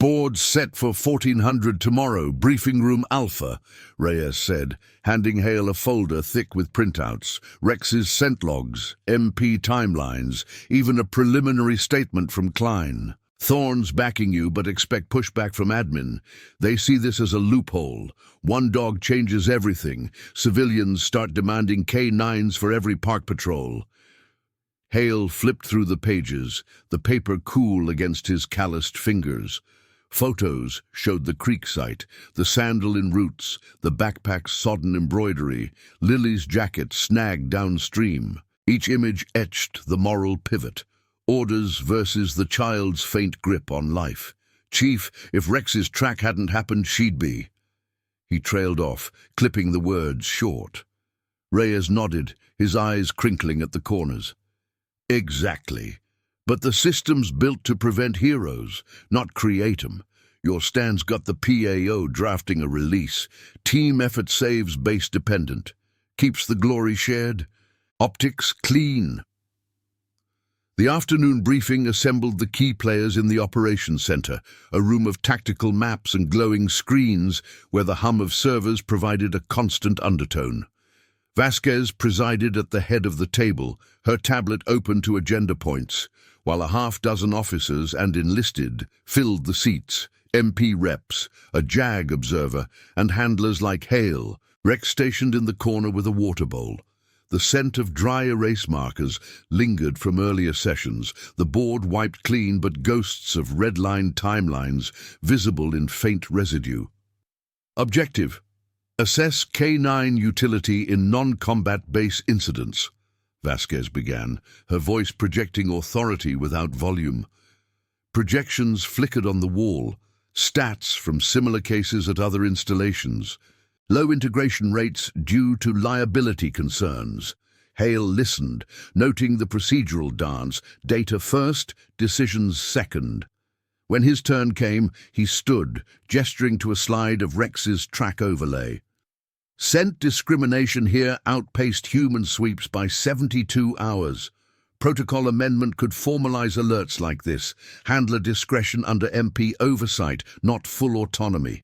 "Board set for 1400 tomorrow, briefing room Alpha," Reyes said, handing Hale a folder thick with printouts, Rex's scent logs, MP timelines, even a preliminary statement from Klein. "Thorne's backing you, but expect pushback from admin. They see this as a loophole. One dog changes everything. Civilians start demanding K9s for every park patrol." Hale flipped through the pages, the paper cool against his calloused fingers. Photos showed the creek site, the sandal in roots, the backpack's sodden embroidery, Lily's jacket snagged downstream. Each image etched the moral pivot. Orders versus the child's faint grip on life. "Chief, if Rex's track hadn't happened, she'd be." He trailed off, clipping the words short. Reyes nodded, his eyes crinkling at the corners. "Exactly. But the system's built to prevent heroes, not create 'em. Your stand's got the PAO drafting a release. Team effort saves base dependent. Keeps the glory shared. Optics clean." The afternoon briefing assembled the key players in the operations center, a room of tactical maps and glowing screens where the hum of servers provided a constant undertone. Vasquez presided at the head of the table, her tablet open to agenda points, while a half-dozen officers and enlisted filled the seats, MP reps, a JAG observer, and handlers like Hale, Rex stationed in the corner with a water bowl. The scent of dry erase markers lingered from earlier sessions, the board wiped clean but ghosts of red-lined timelines visible in faint residue. "Objective," Assess K9 utility in non-combat base incidents, Vasquez began, her voice projecting authority without volume. Projections flickered on the wall, stats from similar cases at other installations. Low integration rates due to liability concerns. Hale listened, noting the procedural dance, data first, decisions second. When his turn came, he stood, gesturing to a slide of Rex's track overlay. Scent discrimination here outpaced human sweeps by 72 hours. Protocol amendment could formalize alerts like this, handler discretion under MP oversight, not full autonomy.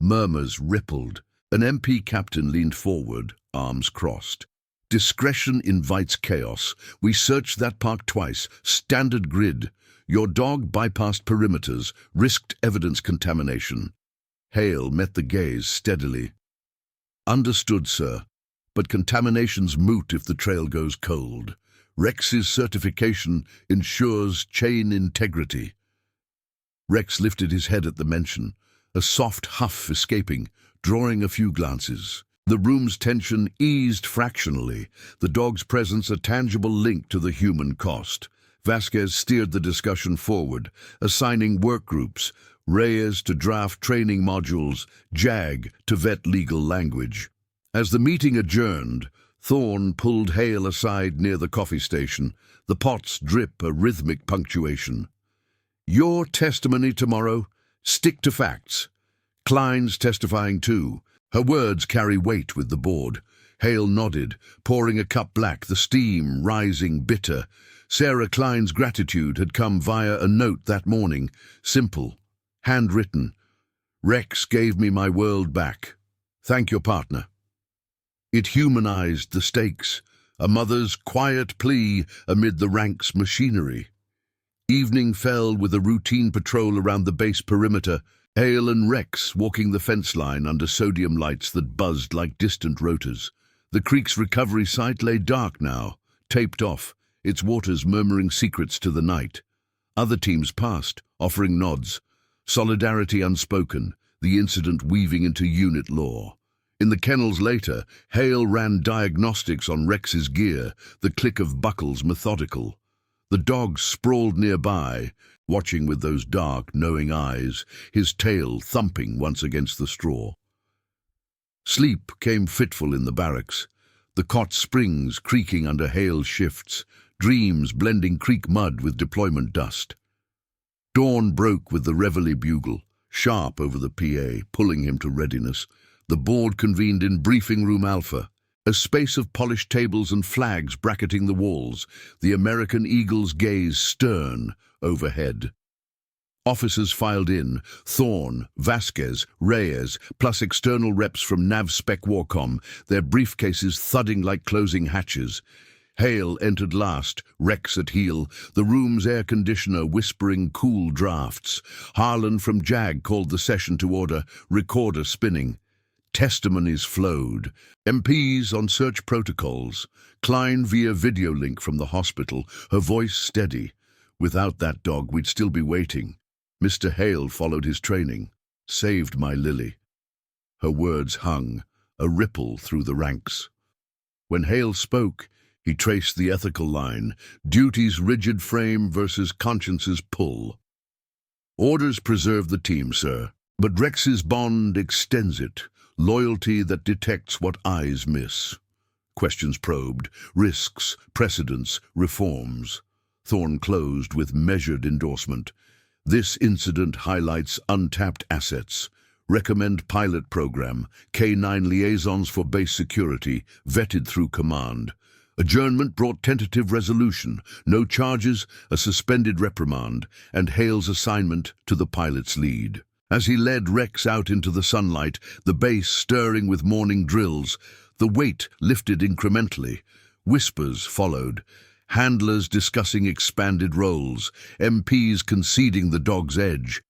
Murmurs rippled. An MP captain leaned forward, arms crossed. Discretion invites chaos. We searched that park twice. Standard grid. Your dog bypassed perimeters, risked evidence contamination. Hale met the gaze steadily. Understood, sir, but contamination's moot if the trail goes cold. Rex's certification ensures chain integrity. Rex lifted his head at the mention, a soft huff escaping, drawing a few glances. The room's tension eased fractionally, the dog's presence a tangible link to the human cost. Vasquez steered the discussion forward, assigning work groups, Reyes to draft training modules, JAG to vet legal language. As the meeting adjourned, Thorne pulled Hale aside near the coffee station, the pot's drip a rhythmic punctuation. Your testimony tomorrow? Stick to facts. Klein's testifying too. Her words carry weight with the board. Hale nodded, pouring a cup black, the steam rising bitter. Sarah Klein's gratitude had come via a note that morning, simple, handwritten. Rex gave me my world back. Thank your partner. It humanized the stakes, a mother's quiet plea amid the rank's machinery. Evening fell with a routine patrol around the base perimeter, Hale and Rex walking the fence line under sodium lights that buzzed like distant rotors. The creek's recovery site lay dark now, taped off, its waters murmuring secrets to the night. Other teams passed, offering nods, solidarity unspoken, the incident weaving into unit lore. In the kennels later, Hale ran diagnostics on Rex's gear, the click of buckles methodical. The dog sprawled nearby, watching with those dark, knowing eyes, his tail thumping once against the straw. Sleep came fitful in the barracks, the cot springs creaking under Hale's shifts, dreams blending creek mud with deployment dust. Dawn broke with the reveille bugle, sharp over the PA, pulling him to readiness. The board convened in Briefing Room Alpha, a space of polished tables and flags bracketing the walls, the American Eagle's gaze stern overhead. Officers filed in, Thorne, Vasquez, Reyes, plus external reps from NavSpec Warcom, their briefcases thudding like closing hatches. Hale entered last, Rex at heel, the room's air conditioner whispering cool drafts. Harlan from JAG called the session to order, recorder spinning. Testimonies flowed. MPs on search protocols. Klein via video link from the hospital, her voice steady. Without that dog, we'd still be waiting. Mr. Hale followed his training. Saved my Lily. Her words hung, a ripple through the ranks. When Hale spoke, he traced the ethical line, duty's rigid frame versus conscience's pull. Orders preserve the team, sir, but Rex's bond extends it. Loyalty that detects what eyes miss. Questions probed, risks, precedents, reforms. Thorne closed with measured endorsement. This incident highlights untapped assets. Recommend pilot program, K9 liaisons for base security, vetted through command. Adjournment brought tentative resolution, no charges, a suspended reprimand, and Hale's assignment to the pilot's lead. As he led Rex out into the sunlight, the base stirring with morning drills, the weight lifted incrementally. Whispers followed, handlers discussing expanded roles, MPs conceding the dog's edge.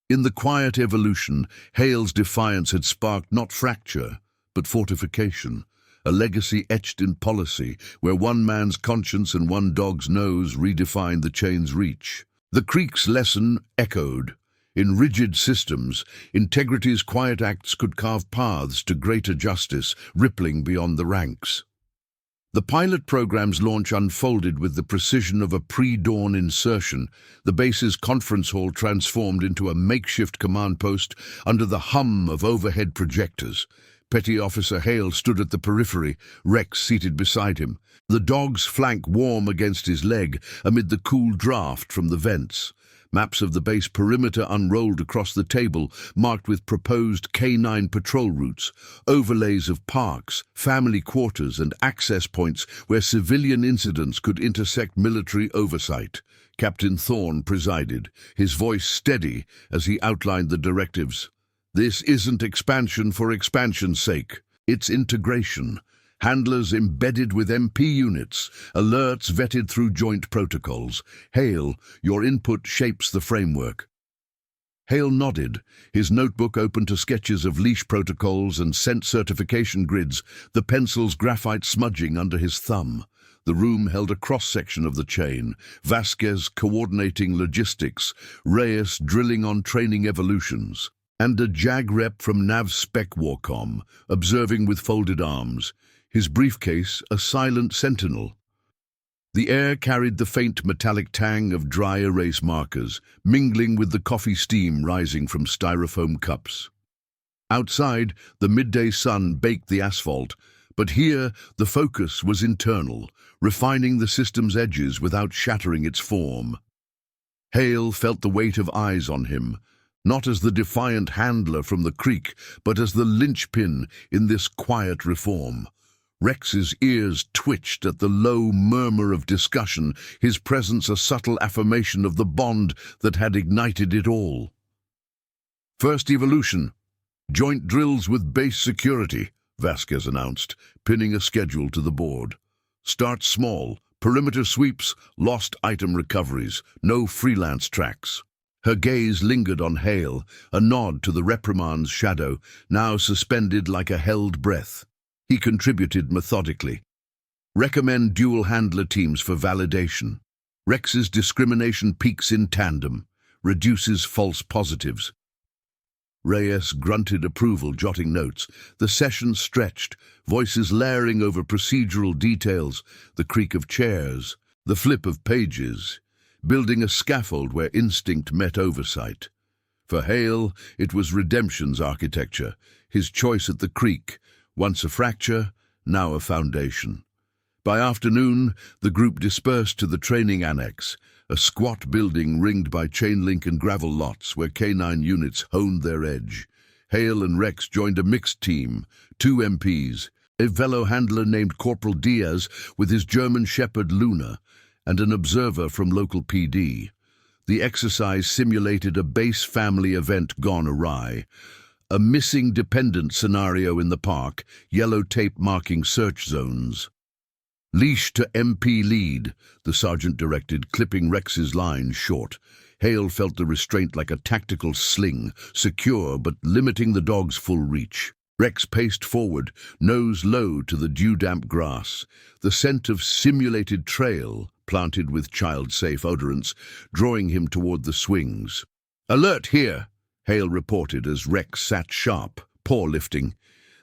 In the quiet evolution, Hale's defiance had sparked not fracture, but fortification, a legacy etched in policy, where one man's conscience and one dog's nose redefined the chain's reach. The creek's lesson echoed. In rigid systems, integrity's quiet acts could carve paths to greater justice, rippling beyond the ranks. The pilot program's launch unfolded with the precision of a pre-dawn insertion, the base's conference hall transformed into a makeshift command post under the hum of overhead projectors. Petty Officer Hale stood at the periphery, Rex seated beside him, the dog's flank warm against his leg amid the cool draft from the vents. Maps of the base perimeter unrolled across the table, marked with proposed K9 patrol routes, overlays of parks, family quarters and access points where civilian incidents could intersect military oversight. Captain Thorne presided, his voice steady as he outlined the directives. This isn't expansion for expansion's sake. It's integration. Handlers embedded with MP units, alerts vetted through joint protocols. Hale, your input shapes the framework. Hale nodded, his notebook open to sketches of leash protocols and scent certification grids, the pencil's graphite smudging under his thumb. The room held a cross-section of the chain, Vasquez coordinating logistics, Reyes drilling on training evolutions, and a JAG rep from NAV Spec Warcom, observing with folded arms, his briefcase a silent sentinel. The air carried the faint metallic tang of dry erase markers, mingling with the coffee steam rising from styrofoam cups. Outside, the midday sun baked the asphalt, but here the focus was internal, refining the system's edges without shattering its form. Hale felt the weight of eyes on him, not as the defiant handler from the creek, but as the linchpin in this quiet reform. Rex's ears twitched at the low murmur of discussion, his presence a subtle affirmation of the bond that had ignited it all. First evolution. Joint drills with base security, Vasquez announced, pinning a schedule to the board. Start small, perimeter sweeps, lost item recoveries, no freelance tracks. Her gaze lingered on Hale, a nod to the reprimand's shadow, now suspended like a held breath. He contributed methodically. Recommend dual handler teams for validation. Rex's discrimination peaks in tandem, reduces false positives. Reyes grunted approval, jotting notes. The session stretched, voices layering over procedural details, the creak of chairs, the flip of pages, building a scaffold where instinct met oversight. For Hale, it was redemption's architecture, his choice at the creek, once a fracture, now a foundation. By afternoon, the group dispersed to the training annex, a squat building ringed by chain link and gravel lots where K9 units honed their edge. Hale and Rex joined a mixed team, 2 MPs, a velo handler named Corporal Diaz with his German Shepherd Luna, and an observer from local PD. The exercise simulated a base family event gone awry. A missing dependent scenario in the park, yellow tape marking search zones. Leash to MP lead, the sergeant directed, clipping Rex's line short. Hale felt the restraint like a tactical sling, secure but limiting the dog's full reach. Rex paced forward, nose low to the dew-damp grass, the scent of simulated trail, planted with child-safe odorants, drawing him toward the swings. Alert here! Hale reported as Rex sat sharp, paw lifting.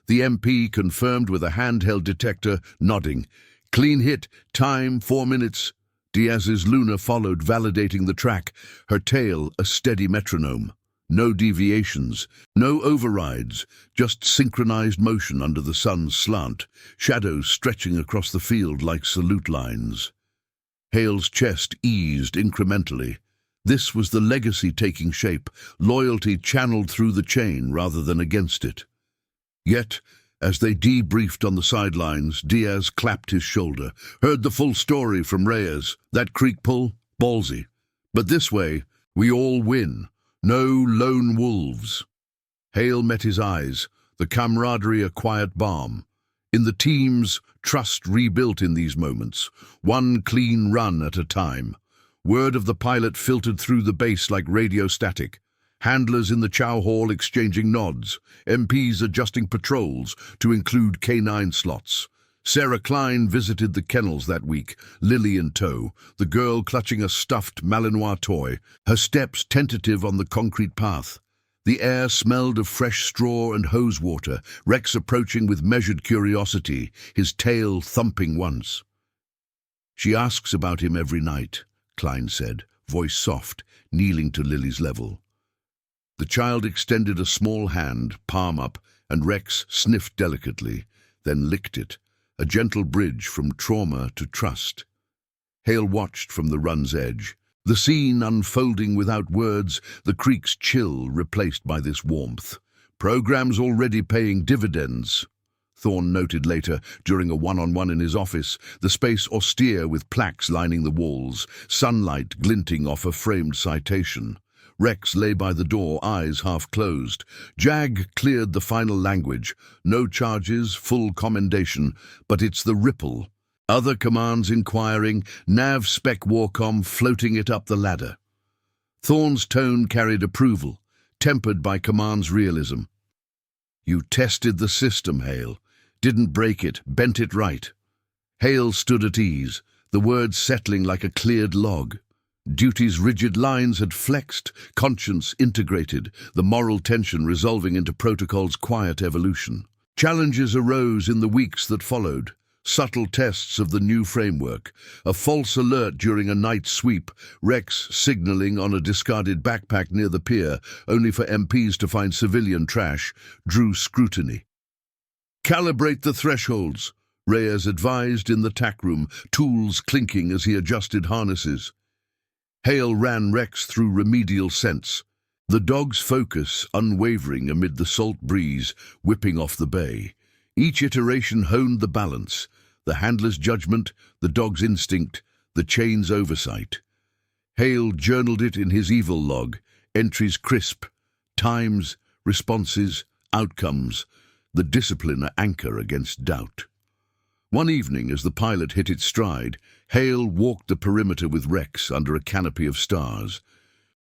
The MP confirmed with a handheld detector, nodding. Clean hit, time 4 minutes. Diaz's Luna followed, validating the track, her tail a steady metronome. No deviations, no overrides, just synchronized motion under the sun's slant, shadows stretching across the field like salute lines. Hale's chest eased incrementally. This was the legacy taking shape, loyalty channeled through the chain rather than against it. Yet, as they debriefed on the sidelines, Diaz clapped his shoulder, heard the full story from Reyes. That creek pull, ballsy. But this way, we all win. No lone wolves. Hale met his eyes, the camaraderie a quiet balm. In the teams, trust rebuilt in these moments, one clean run at a time. Word of the pilot filtered through the base like radio static. Handlers in the chow hall exchanging nods, MPs adjusting patrols to include K9 slots. Sarah Klein visited the kennels that week, Lily in tow, the girl clutching a stuffed Malinois toy, her steps tentative on the concrete path. The air smelled of fresh straw and hose water, Rex approaching with measured curiosity, his tail thumping once. "She asks about him every night," Klein said, voice soft, kneeling to Lily's level. The child extended a small hand, palm up, and Rex sniffed delicately, then licked it, a gentle bridge from trauma to trust. Hale watched from the run's edge, the scene unfolding without words, the creek's chill replaced by this warmth. "Programs already paying dividends," Thorne noted later during a one-on-one in his office, the space austere with plaques lining the walls, sunlight glinting off a framed citation. Rex lay by the door, eyes half closed. Jag cleared the final language. No charges, full commendation, but it's the ripple. Other commands inquiring, Nav Spec Warcom floating it up the ladder. Thorne's tone carried approval, tempered by command's realism. "You tested the system, Hale. Didn't break it, bent it right." Hale stood at ease, the words settling like a cleared log. Duty's rigid lines had flexed, conscience integrated, the moral tension resolving into protocol's quiet evolution. Challenges arose in the weeks that followed. Subtle tests of the new framework, a false alert during a night sweep, Rex signaling on a discarded backpack near the pier, only for MPs to find civilian trash, drew scrutiny. "Calibrate the thresholds," Reyes advised in the tack room, tools clinking as he adjusted harnesses. Hale ran Rex through remedial sense, the dog's focus unwavering amid the salt breeze whipping off the bay. Each iteration honed the balance, the handler's judgment, the dog's instinct, the chain's oversight. Hale journaled it in his evil log, entries crisp, times, responses, outcomes, the discipline an anchor against doubt. One evening, as the pilot hit its stride, Hale walked the perimeter with Rex under a canopy of stars.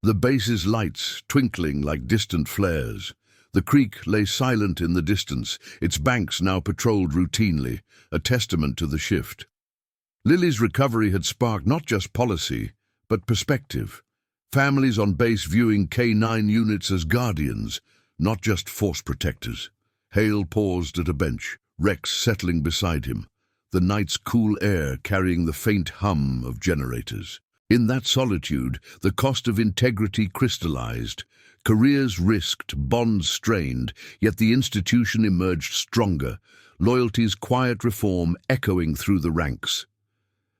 The base's lights twinkling like distant flares. The creek lay silent in the distance, its banks now patrolled routinely, a testament to the shift. Lily's recovery had sparked not just policy, but perspective. Families on base viewing K9 units as guardians, not just force protectors. Hale paused at a bench, Rex settling beside him, the night's cool air carrying the faint hum of generators. In that solitude, the cost of integrity crystallized, careers risked, bonds strained, yet the institution emerged stronger, loyalty's quiet reform echoing through the ranks.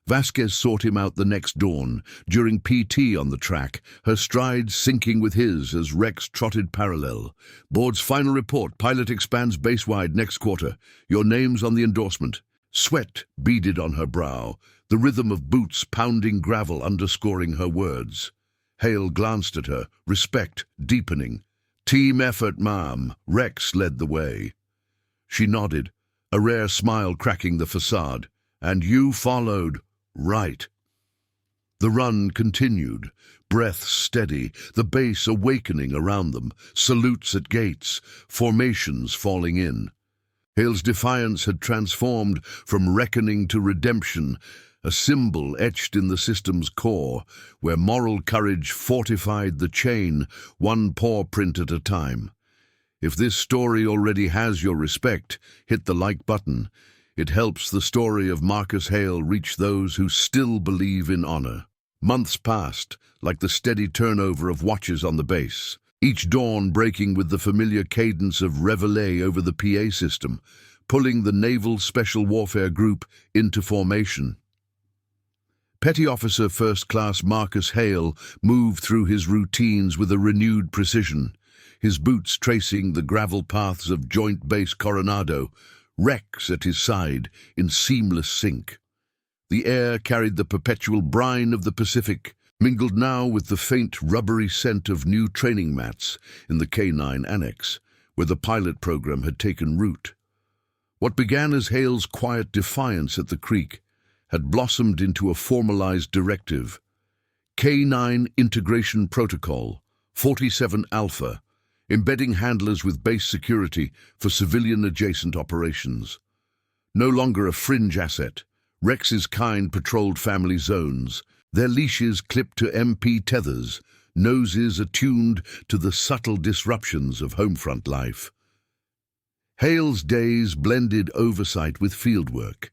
Vasquez sought him out the next dawn, during PT on the track, her strides syncing with his as Rex trotted parallel. "Board's final report, pilot expands base-wide next quarter. Your name's on the endorsement." Sweat beaded on her brow, the rhythm of boots pounding gravel underscoring her words. Hale glanced at her, respect deepening. "Team effort, ma'am." Rex led the way. She nodded, a rare smile cracking the facade. "And you followed." "Right." The run continued, breath steady, the base awakening around them, salutes at gates, formations falling in. Hale's defiance had transformed from reckoning to redemption, a symbol etched in the system's core, where moral courage fortified the chain, one paw print at a time. If this story already has your respect, hit the like button. It helps the story of Marcus Hale reach those who still believe in honor. Months passed, like the steady turnover of watches on the base, each dawn breaking with the familiar cadence of reveille over the PA system, pulling the Naval Special Warfare Group into formation. Petty Officer First Class Marcus Hale moved through his routines with a renewed precision, his boots tracing the gravel paths of Joint Base Coronado, Rex at his side in seamless sync. The air carried the perpetual brine of the Pacific, mingled now with the faint rubbery scent of new training mats in the K9 Annex, where the pilot program had taken root. What began as Hale's quiet defiance at the creek had blossomed into a formalized directive. K9 Integration Protocol, 47 Alpha, embedding handlers with base security for civilian-adjacent operations. no longer a fringe asset. Rex's kind patrolled family zones, their leashes clipped to MP tethers, noses attuned to the subtle disruptions of homefront life. Hale's days blended oversight with fieldwork.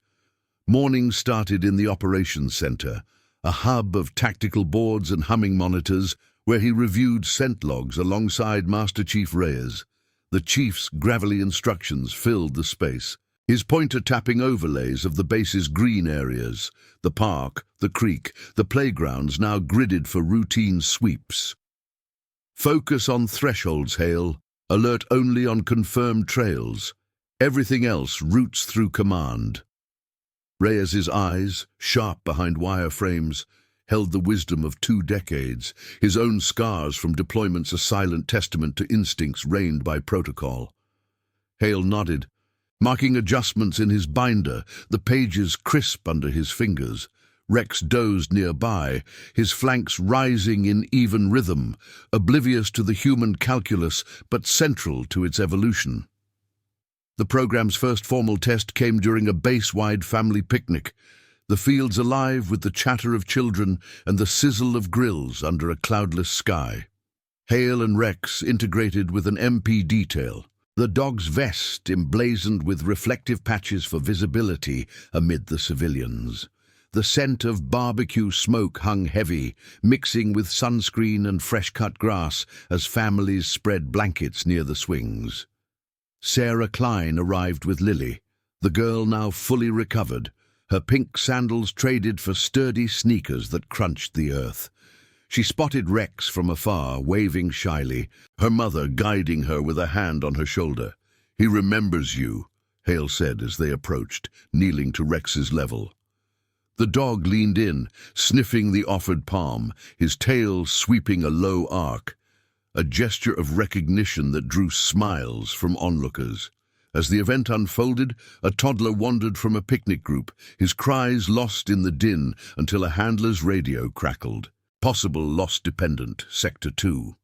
Mornings started in the operations center, a hub of tactical boards and humming monitors where he reviewed scent logs alongside Master Chief Reyes. The chief's gravelly instructions filled the space, his pointer tapping overlays of the base's green areas, the park, the creek, the playgrounds now gridded for routine sweeps. Focus on thresholds, Hale. Alert only on confirmed trails. Everything else routes through command. Reyes's eyes, sharp behind wire frames, held the wisdom of 2 decades, his own scars from deployments a silent testament to instincts reigned by protocol. Hale nodded, marking adjustments in his binder, the pages crisp under his fingers. Rex dozed nearby, his flanks rising in even rhythm, oblivious to the human calculus but central to its evolution. The program's first formal test came during a base-wide family picnic, the fields alive with the chatter of children and the sizzle of grills under a cloudless sky. Hale and Rex integrated with an MP detail, the dog's vest emblazoned with reflective patches for visibility amid the civilians. The scent of barbecue smoke hung heavy, mixing with sunscreen and fresh-cut grass as families spread blankets near the swings. Sarah Klein arrived with Lily, the girl now fully recovered, her pink sandals traded for sturdy sneakers that crunched the earth. She spotted Rex from afar, waving shyly, her mother guiding her with a hand on her shoulder. "He remembers you," Hale said as they approached, kneeling to Rex's level. The dog leaned in, sniffing the offered palm, his tail sweeping a low arc, a gesture of recognition that drew smiles from onlookers. As the event unfolded, a toddler wandered from a picnic group, his cries lost in the din until a handler's radio crackled. Possible loss-dependent, Sector 2.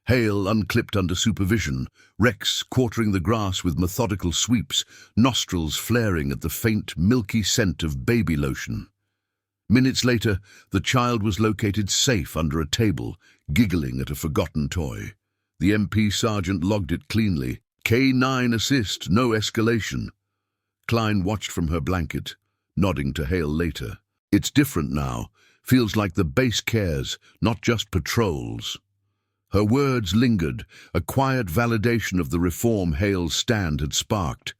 Hale unclipped under supervision, Rex quartering the grass with methodical sweeps, nostrils flaring at the faint, milky scent of baby lotion. Minutes later, the child was located safe under a table, giggling at a forgotten toy. The MP sergeant logged it cleanly. K9 assist, no escalation. Klein watched from her blanket, nodding to Hale later. "It's different now. Feels like the base cares, not just patrols." Her words lingered, a quiet validation of the reform Hale's stand had sparked.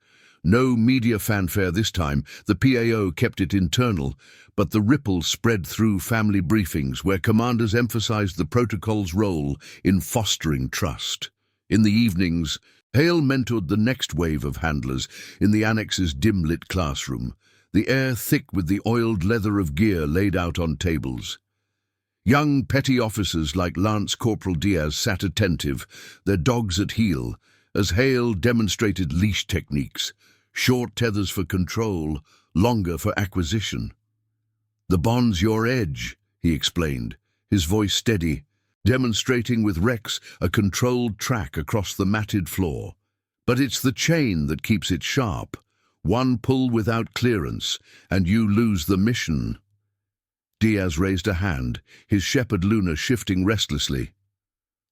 No media fanfare this time, the PAO kept it internal, but the ripple spread through family briefings where commanders emphasized the protocol's role in fostering trust. In the evenings, Hale mentored the next wave of handlers in the Annex's dim-lit classroom, the air thick with the oiled leather of gear laid out on tables. Young petty officers like Lance Corporal Diaz sat attentive, their dogs at heel, as Hale demonstrated leash techniques, short tethers for control, longer for acquisition. "The bond's your edge," he explained, his voice steady, demonstrating with Rex a controlled track across the matted floor. "But it's the chain that keeps it sharp. One pull without clearance, and you lose the mission." Diaz raised a hand, his shepherd Luna shifting restlessly.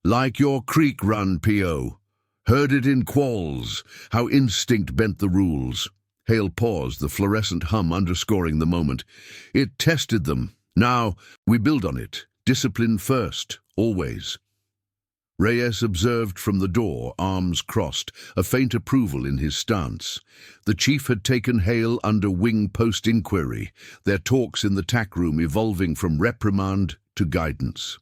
"Like your creek run, P.O. Heard it in Qualls, how instinct bent the rules." Hale paused, the fluorescent hum underscoring the moment. "It tested them. Now, we build on it. Discipline first, always." Reyes observed from the door, arms crossed, a faint approval in his stance. The chief had taken Hale under wing post-inquiry, their talks in the TAC room evolving from reprimand to guidance.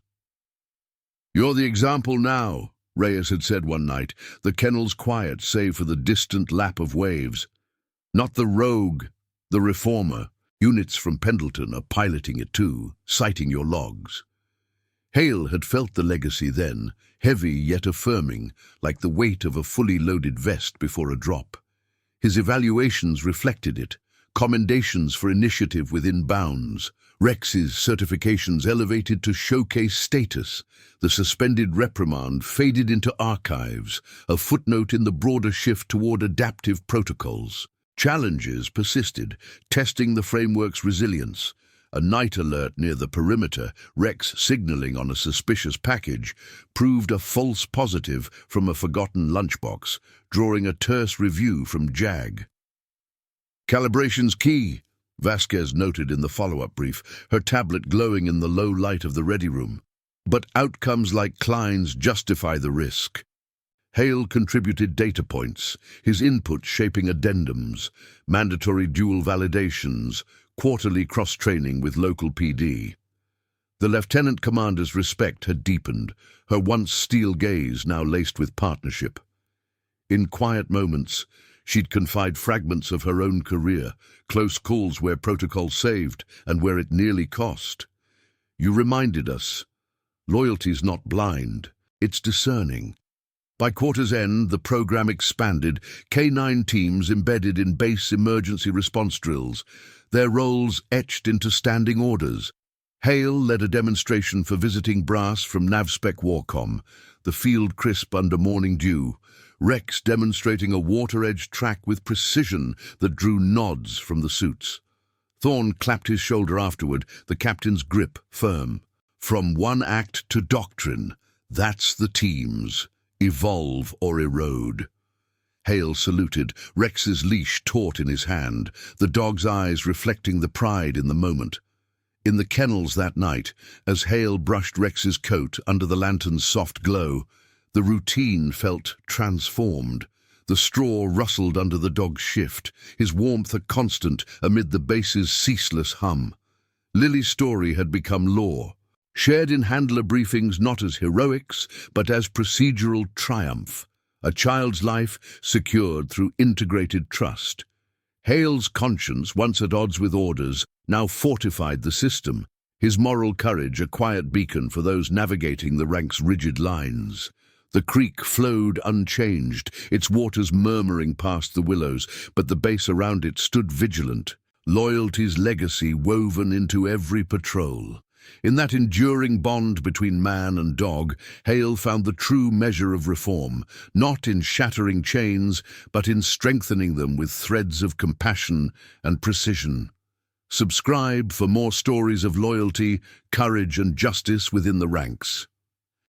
"You're the example now," Reyes had said one night, the kennels quiet save for the distant lap of waves. "Not the rogue, the reformer. Units from Pendleton are piloting it too, citing your logs." Hale had felt the legacy then, heavy yet affirming, like the weight of a fully loaded vest before a drop. His evaluations reflected it, commendations for initiative within bounds, Rex's certifications elevated to showcase status, the suspended reprimand faded into archives, a footnote in the broader shift toward adaptive protocols. Challenges persisted, testing the framework's resilience. A night alert near the perimeter, Rex signaling on a suspicious package, proved a false positive from a forgotten lunchbox, drawing a terse review from JAG. "Calibration's key," Vasquez noted in the follow-up brief, her tablet glowing in the low light of the ready room. But outcomes like Klein's justify the risk. Hale contributed data points, his input shaping addendums, mandatory dual validations, quarterly cross-training with local PD. The lieutenant commander's respect had deepened, her once steel gaze now laced with partnership. In quiet moments, she'd confide fragments of her own career, close calls where protocol saved and where it nearly cost. "You reminded us. Loyalty's not blind, it's discerning." By quarter's end, the program expanded, K9 teams embedded in base emergency response drills, their roles etched into standing orders. Hale led a demonstration for visiting brass from NavSpec Warcom, the field crisp under morning dew, Rex demonstrating a water-edged track with precision that drew nods from the suits. Thorne clapped his shoulder afterward, the captain's grip firm. "From one act to doctrine, that's the teams. Evolve or erode." Hale saluted, Rex's leash taut in his hand, the dog's eyes reflecting the pride in the moment. In the kennels that night, as Hale brushed Rex's coat under the lantern's soft glow, the routine felt transformed. The straw rustled under the dog's shift, his warmth a constant amid the base's ceaseless hum. Lily's story had become law, shared in handler briefings not as heroics, but as procedural triumph. A child's life secured through integrated trust. Hale's conscience, once at odds with orders, now fortified the system, his moral courage a quiet beacon for those navigating the rank's rigid lines. The creek flowed unchanged, its waters murmuring past the willows, but the base around it stood vigilant, loyalty's legacy woven into every patrol. In that enduring bond between man and dog, Hale found the true measure of reform, not in shattering chains, but in strengthening them with threads of compassion and precision. Subscribe for more stories of loyalty, courage, and justice within the ranks.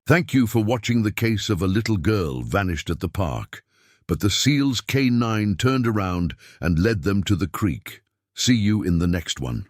Thank you for watching the case of a little girl vanished at the park, but the SEALs K9 turned around and led them to the creek. See you in the next one.